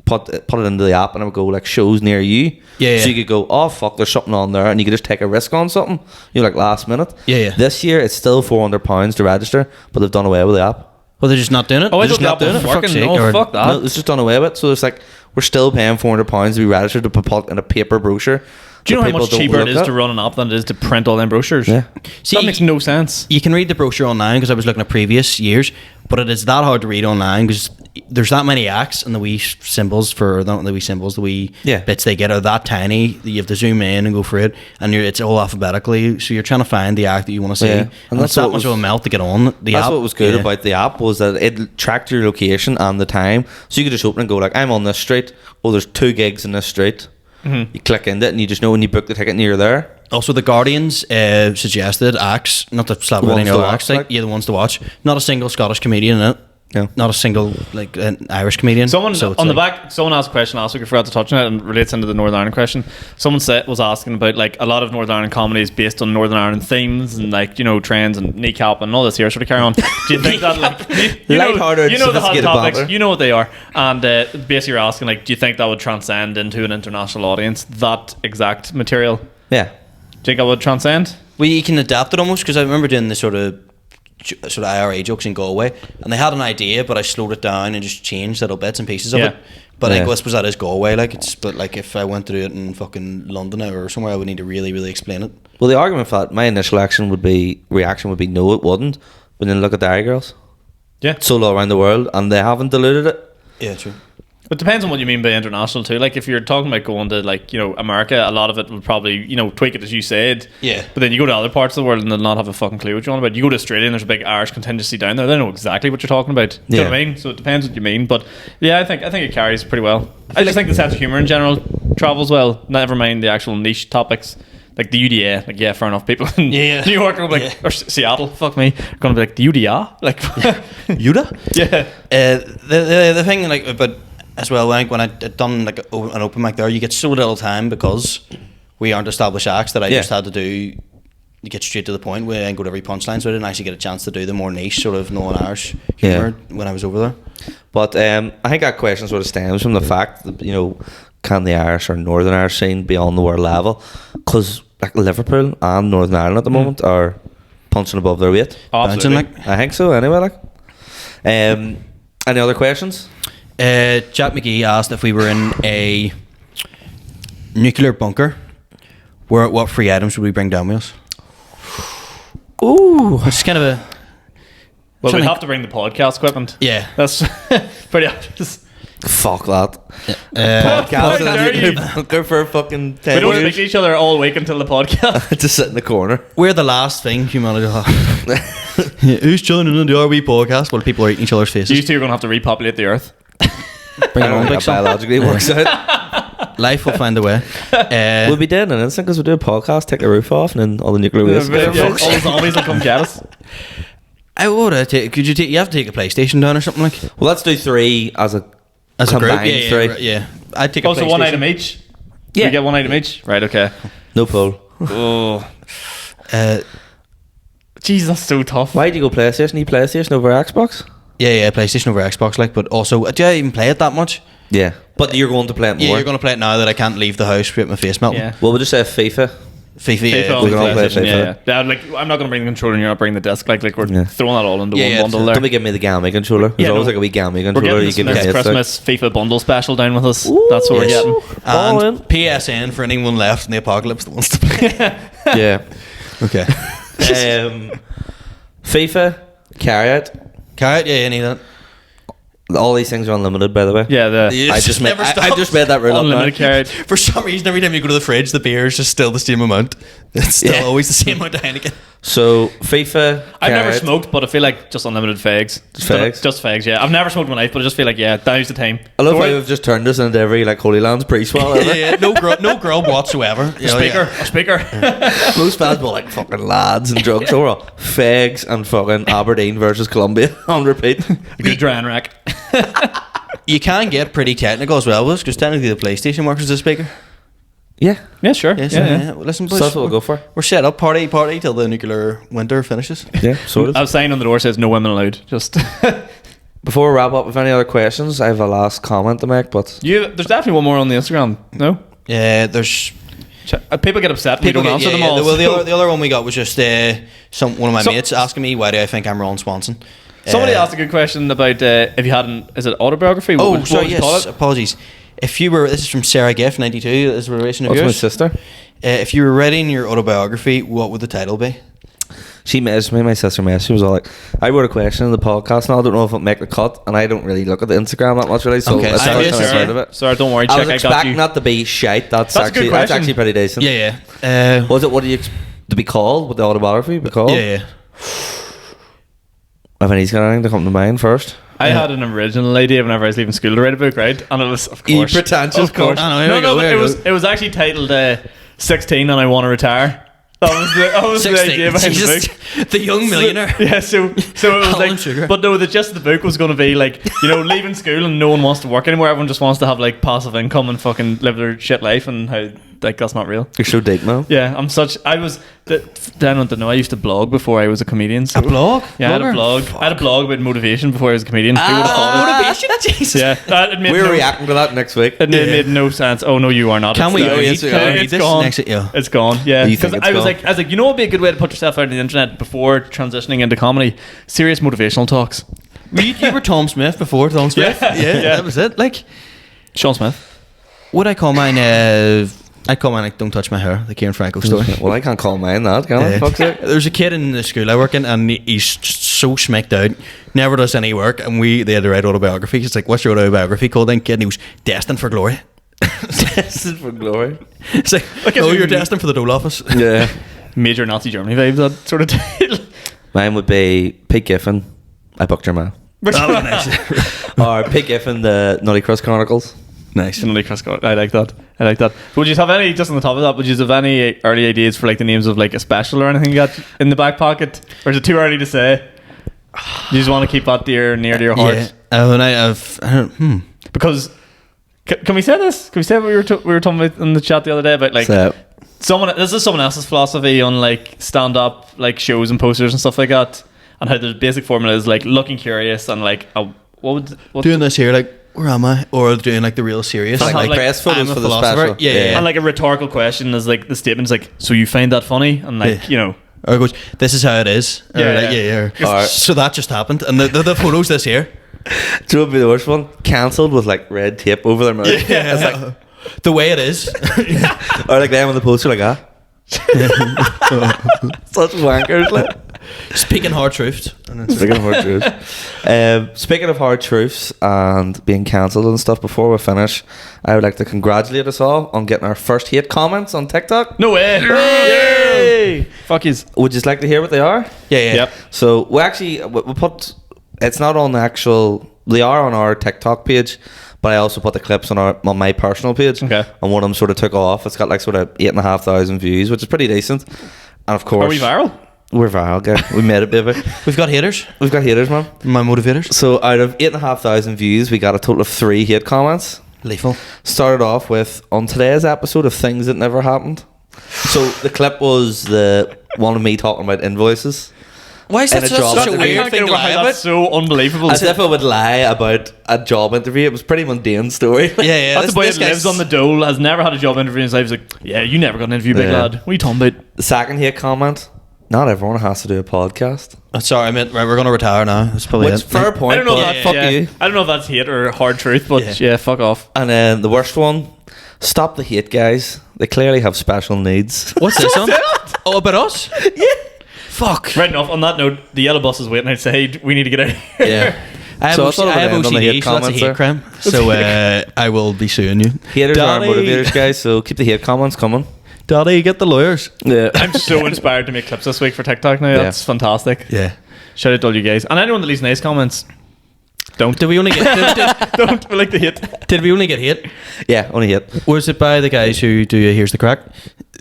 put it into the app and it would go like shows near you. Yeah, So yeah. you could go, oh fuck, there's something on there, and you could just take a risk on something. You're like last minute. Yeah, yeah. This year it's still £400 to register, but they've done away with the app. Well, they're just not doing it. Oh, I They're thought just the not app doing was it. For fuck's working. sake, Oh, or- fuck that. No, it's just done away with. So it's like we're still paying £400 to be registered to put in a paper brochure. Do you know that how much people don't cheaper it look is at. to run an app than it is to print all them brochures? Yeah. See, that makes no sense. You can read the brochure online because I was looking at previous years, but it is that hard to read online because there's that many acts and the wee symbols the wee Yeah. bits they get are that tiny that you have to zoom in and go for it, and it's all alphabetically. So you're trying to find the act that you want to see, Yeah. and it's what that much of a melt to get on the That's app. what was good Yeah. about the app was that it tracked your location and the time, so you could just open and go like, I'm on this street. Oh, there's 2 gigs in this street. You click into it and you just know when you book the ticket and you're there. Also, the Guardians suggested acts, not to slap The any ones other to watch, acts, like, like? yeah, the ones to watch. Not a single Scottish comedian in it. No. Not a single like an Irish comedian. Someone So it's on the like- back. Someone asked a question last week. I forgot to touch on it, and relates into the Northern Ireland question. Someone was asking about like a lot of Northern Ireland comedy is based on Northern Ireland themes and like trends and kneecap and all this here sort of carry on. Do you think that like Lighthearted, you know the hot sophisticated topics, banter. you know what they are, and basically you're asking like, do you think that would transcend into an international audience? That exact material. Yeah. Do you think that would transcend? Well, you can adapt it almost because I remember doing the sort of sort of IRA jokes in Galway, and they had an idea, but I slowed it down and just changed little bits and pieces of Yeah. it. But Yeah. I suppose that is Galway, like but like if I went to do it in fucking London or somewhere, I would need to really, really explain it. Well, the argument for that, my initial reaction would be no, it wouldn't. But then look at Diary Girls. Yeah. Solo around the world, and they haven't diluted it. Yeah, true. It depends on what you mean by international too. Like if you're talking about going to like, you know, America, a lot of it would probably, you know, tweak it as you said. Yeah. But then you go to other parts of the world and they'll not have a fucking clue what you're on about. You go to Australia and there's a big Irish contingency down there. They know exactly what you're talking about. Do you know what I mean? So it depends what you mean. But yeah, I think it carries pretty well. I just think the sense of humour in general travels well. Never mind the actual niche topics. Like the UDA, like yeah, fair enough. People in Yeah. New York are like, Yeah. or Seattle, fuck me, are gonna be like the UDA, like Yuda? yeah. The thing, like, but as well, when I'd done like an open mic there, you get so little time because we aren't established acts that I Yeah. just had to do. You get straight to the point where I go to every punchline, so I didn't actually get a chance to do the more niche sort of non-Irish humour when I was over there. But I think that question sort of stems from the fact that, you know, can the Irish or Northern Irish scene be on the world level? Because like Liverpool and Northern Ireland at the moment are punching above their weight. Bouncing, Absolutely. like. I think so. Anyway, like, any other questions? Jack McGee asked if we were in a nuclear bunker, what free items would we bring down with us? Ooh, It's kind of a Well, we'd Something- have to bring the podcast equipment. yeah. That's pretty obvious. fuck that. Podcast Podcast in a nuclear bunker for fucking We 10 don't speak years. to each other all week until the podcast. Just sit in the corner. We're the last thing humanity will have. Yeah, who's joining in the RB podcast while people are eating each other's faces? You two are going to have to repopulate the earth. Bring I it don't on, think big that son. biologically works out. Life will find a way. We'll be dead in an instant because we do a podcast, take the roof off, and then all the nuclear waste. All the zombies will come get us. I would take. Could you take? You have to take a PlayStation down or something like. Well, let's do 3 as a As a group, combined yeah, 3. right, yeah. I'd take a Oh, so PlayStation. one item each? Yeah. We get one item each? Right, okay. No pull. Oh, Uh, jeez, that's so tough. Why do you go PlayStation? You PlayStation over Xbox? yeah, PlayStation over Xbox, like. But also, do I even play it that much? Yeah, but you're going to play it more. Yeah, you're going to play it now that I can't leave the house with my face melting. Yeah. Well, we'll just say FIFA. FIFA, yeah. FIFA we can all on play PlayStation, FIFA. yeah. Like, I'm not going to bring the controller and you're not bringing the disc. Like we're Yeah. throwing that all into Yeah, one yeah, bundle so there. Don't be giving me the Gammy controller. There's Yeah, always no. like a wee Gammy We're controller. getting You this can next get Christmas FIFA bundle special down with us. That's what we're Yes. getting. All And in. PSN for anyone left in the apocalypse that wants to play. Yeah. Okay. FIFA, Carrot. Carrot, yeah, you need that. All these things are unlimited, by the way. Yeah, the Yeah. I just made. Never I stops. just made that rule up now. unlimited carrot. For some reason, every time you go to the fridge, the beer is just still the same amount. It's still Yeah. always the same amount of Heineken. So FIFA. I've never Carrot. smoked, but I feel like just unlimited fags. Fags? Just fags, yeah. I've never smoked in my life, but I just feel like, yeah, now's the time. I love Don't how worry. we've just turned this into every like Holy Land's pre-swallow. Yeah, no grub whatsoever. A speaker. Most fans were like fucking lads and drugs. So we're all fags and fucking Aberdeen versus Columbia on repeat. A good dry rack. You can get pretty technical as well with us because technically the PlayStation works as a speaker. Yeah. Yeah, sure. Yeah, Yeah, so, yeah. yeah. Listen, So boys, that's what we'll go for. we're set up party till the nuclear winter finishes. Yeah, sort of. I was sign on the door says no women allowed. Just Before we wrap up with any other questions, I have a last comment to make, but there's definitely one more on the Instagram. No, Yeah, there's people get upset. People don't answer them all. Well, so- the other one we got was just one of my So- mates asking me why do I think I'm Ron Swanson. Somebody asked a good question about if you had is it autobiography? What Oh, would sorry, you call yes. it? Apologies. If you were, this is from Sarah Giff, 92. This is a relation of what's my yours. sister? If you were writing your autobiography, what would the title be? She messaged me, my sister messaged. She was all like, I wrote a question in the podcast and I don't know if it'll make the cut, and I don't really look at the Instagram that much really, so Okay, it's so the yeah, first time I've sure. heard of it. Sorry, don't worry. I Check. was I got expecting you. that to be shite. That's That's a good actually question. pretty decent. Yeah. Was it what do you to be called? What the autobiography be called? Yeah. If he's got anything to come to mind first. I had an original idea whenever I was leaving school to write a book, right? And it was, of course, pretentious of course. cunt. I know, here we go, but here it we was go. it was actually titled 16 and I Want to Retire. That was the idea behind Jesus, the book. the young millionaire. Yeah, so it was Alan like, Sugar. but no, the gist of the book was going to be like, leaving school and no one wants to work anymore. Everyone just wants to have like passive income and fucking live their shit life, and how like that's not real. You're so deep, man. Yeah, I don't know. I used to blog before I was a comedian. So. A blog? Yeah, I had a Blogger? blog. I had a blog about motivation before I was a comedian. Who would have thought Motivation? Jesus. it? Yeah, it made We're no, reacting to that next week. it made no sense. Oh no, you are not. Can It's we gone. read, yes, we can we are. read It's this gone. next? Yeah. It's gone. Yeah, You think because it's I was gone? like, you know, what would be a good way to put yourself out on the internet before transitioning into comedy? Serious motivational talks. You were Tom Smith before Tom Smith. Yeah. That was it. Like, Sean Smith. would I call mine? I'd call mine like "Don't Touch My Hair," the Kieran Franco story. Well, I can't call mine that, can I? Fuck's sake. There's a kid in the school I work in, and he's just so smacked out, never does any work, and they had to write autobiography. It's like, what's your autobiography called? Then kid, and he was destined for glory. Destined for glory. It's like, Okay, oh, so you're you- destined for the dole office. Yeah. Major Nazi Germany vibes. That sort of title. Mine would be Pete Giffen. I booked your man. That was nice. Or Pete Giffen, the Nutty Cross Chronicles. Nice. I like that. Would you have any, just on the top of that, would you have any early ideas for like the names of like a special or anything you got in the back pocket? Or is it too early to say? You just want to keep that near to your heart? Yeah. And I don't. Because, can we say this? Can we say what we were talking about in the chat the other day about like So, this is someone else's philosophy on like stand up like shows and posters and stuff like that, and how the basic formula is like looking curious and like what Doing this here, like, where am I? Or doing like the real serious. Like press I'm photos a for the philosopher. special. Yeah. and like a rhetorical question is like the statement is like, so you find that funny, and like Yeah. you know. Or it goes, this is how it is. Or Yeah, like, yeah. yeah. Or- So that just happened, and the photos this here. do you know what would be the worst one? Cancelled with like red tape over their mouth. Yeah, It's like, the way it is. or like them on the poster, like, such wankers. Like. Speaking hard truths. Speaking of hard truths, speaking of hard truths and being cancelled and stuff, before we finish, I would like to congratulate us all on getting our first hate comments on TikTok. No way! Yay! Fuck yous. Would you just like to hear what they are? Yeah. Yep. So we actually we put, it's not on the actual, they are on our TikTok page, but I also put the clips on my personal page. Okay. And one of them sort of took off. It's got like sort of 8,500 views, which is pretty decent. And of course, Are we viral? We're viral, guy. We made it, baby. We've got haters. We've got haters, man. My motivators. So out of 8,500 views, we got a total of 3 hate comments. Lethal. Started off with, on today's episode of Things That Never Happened. So the clip was the one of me talking about invoices. Why is And that a job such a interview. I weird can't thing get to over lie how about? that's so unbelievable. As if I would lie about a job interview. It was a pretty mundane story. Yeah. That's this- the boy this that lives guy's- on the dole, has never had a job interview in his life. He's like, yeah, you never got an interview, big Yeah. lad. What are you talking about? The second hate comment, not everyone has to do a podcast. Sorry, I meant, right, we're going to retire now. That's probably Which, it. fair point, I don't know but if fuck that's, you. I don't know if that's hate or hard truth, but yeah, fuck off. And then the worst one, stop the hate, guys. They clearly have special needs. What's this on? Oh, about us? Yeah. Fuck. Right enough, on that note, the yellow bus is waiting outside. We need to get out of here. Yeah. I have, So I OC- thought I have it would end on the OCD, hate so that's a comments hate there. crime. So I will be suing you. Haters are Daddy. motivators, guys, so keep the hate comments coming. Daddy, get the lawyers. Yeah. I'm so inspired to make clips this week for TikTok now. Yeah. That's fantastic. Yeah. Shout out to all you guys. And anyone that leaves nice comments, don't. Did we only get Don't. We like the hate. did we only get hate? Yeah, only hate. Was it by the guys who do Here's the Crack?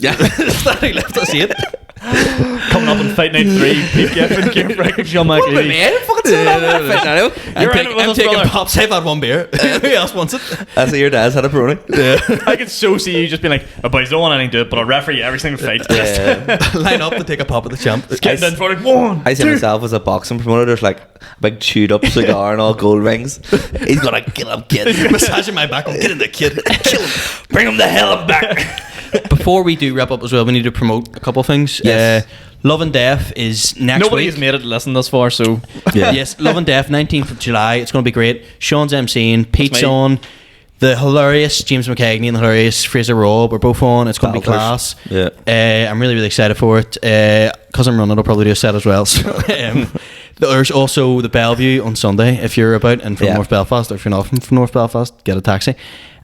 Yeah. Daddy left us hate. Coming up on Fight Night 3, Pete Geffen, Kieran Frank, and Sean McLean. I fucking said that. You're in it with I'm us, taking brother. pops. I've had one beer. Who else wants it? That's what your dad's had a brony. I can so see you just being like, oh, boys, don't want anything to do it, but I'll referee every single fight. Yeah. Line up to take a pop at the champ. Getting in for like 1, I see 2. myself as a boxing promoter. There's like a big chewed up cigar and all gold rings. He's gonna kill him, kid. Massaging my back. Get in the kid. Kill him. Bring him the hell back. Before we do wrap up as well, we need to promote a couple of things. Yes. Love and Deaf is next Nobody week. has made it to listen thus far, so Yeah. Yes, Love and Deaf, 19th of July. It's going to be great. Sean's MCing, Pete's me. on, the hilarious James McKagney and the hilarious Fraser Robb are both on. It's going to be Belters. class. Yeah. I'm really, really excited for it. Because I'm running, I'll probably do a set as well. So, there's also the Bellevue on Sunday if you're about and from Yeah. North Belfast, or if you're not from North Belfast, get a taxi.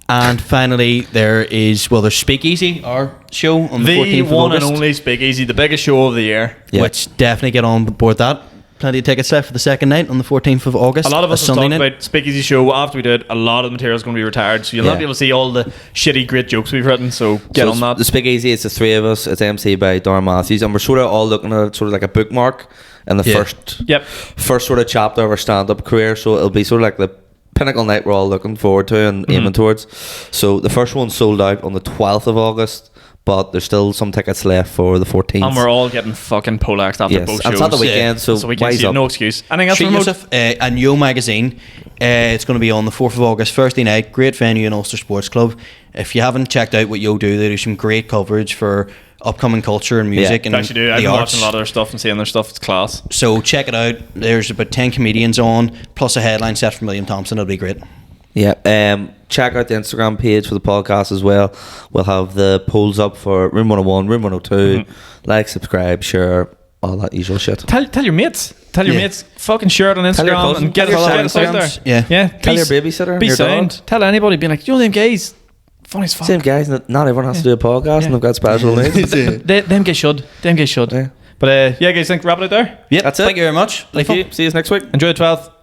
And finally, there's Speakeasy, our show on the 14th the of one and August, only Speakeasy, the biggest show of the year. Yeah. which definitely get on board that. Plenty of tickets left for the second night on the 14th of August. A lot of us have Sunday talked night. about Speakeasy show. After we do it, a lot of the material is going to be retired, so you'll Yeah. not be able to see all the shitty, great jokes we've written. So get So on that. The Speakeasy, it's the 3 of us. It's MC by Darren Matthews, and we're sort of all looking at it sort of like a bookmark in the Yeah. first Yep. sort of chapter of our stand-up career. So it'll be sort of like the pinnacle night we're all looking forward to and aiming towards. So the first one sold out on the 12th of August, but there's still some tickets left for the 14th. And we're all getting fucking polaxed after Yes, both and shows. it's at the weekend, so It's the weekend, wise so up. no excuse. Anything else Treat from yourself. And Yo Magazine, it's going to be on the 4th of August, Thursday night. Great venue in Ulster Sports Club. If you haven't checked out what Yo do, they do some great coverage for upcoming culture and music and They actually do. I've the been arts. watching a lot of their stuff and seeing their stuff. It's class. So check it out. There's about 10 comedians on, plus a headline set from William Thompson. It'll be great. Yeah, check out the Instagram page for the podcast as well. We'll have the polls up for Room 101, Room 102. Like, subscribe, share, all that usual shit. Tell your mates. Tell your Yeah. mates. Fucking share it on Tell your Instagram cousin. and get Tell us your out there. Instagrams. Yeah. Yeah. Tell your babysitter, Be your sound. dog. Tell anybody being like, you know them guys. Funny as fuck. Same guys, not everyone has to do a podcast Yeah. and they've got special needs. Them guys should. Them guys should. Yeah. But yeah, guys, think wrap it out there. Yep. That's it. Thank you very much. Thank you. See you next week. Enjoy the 12th.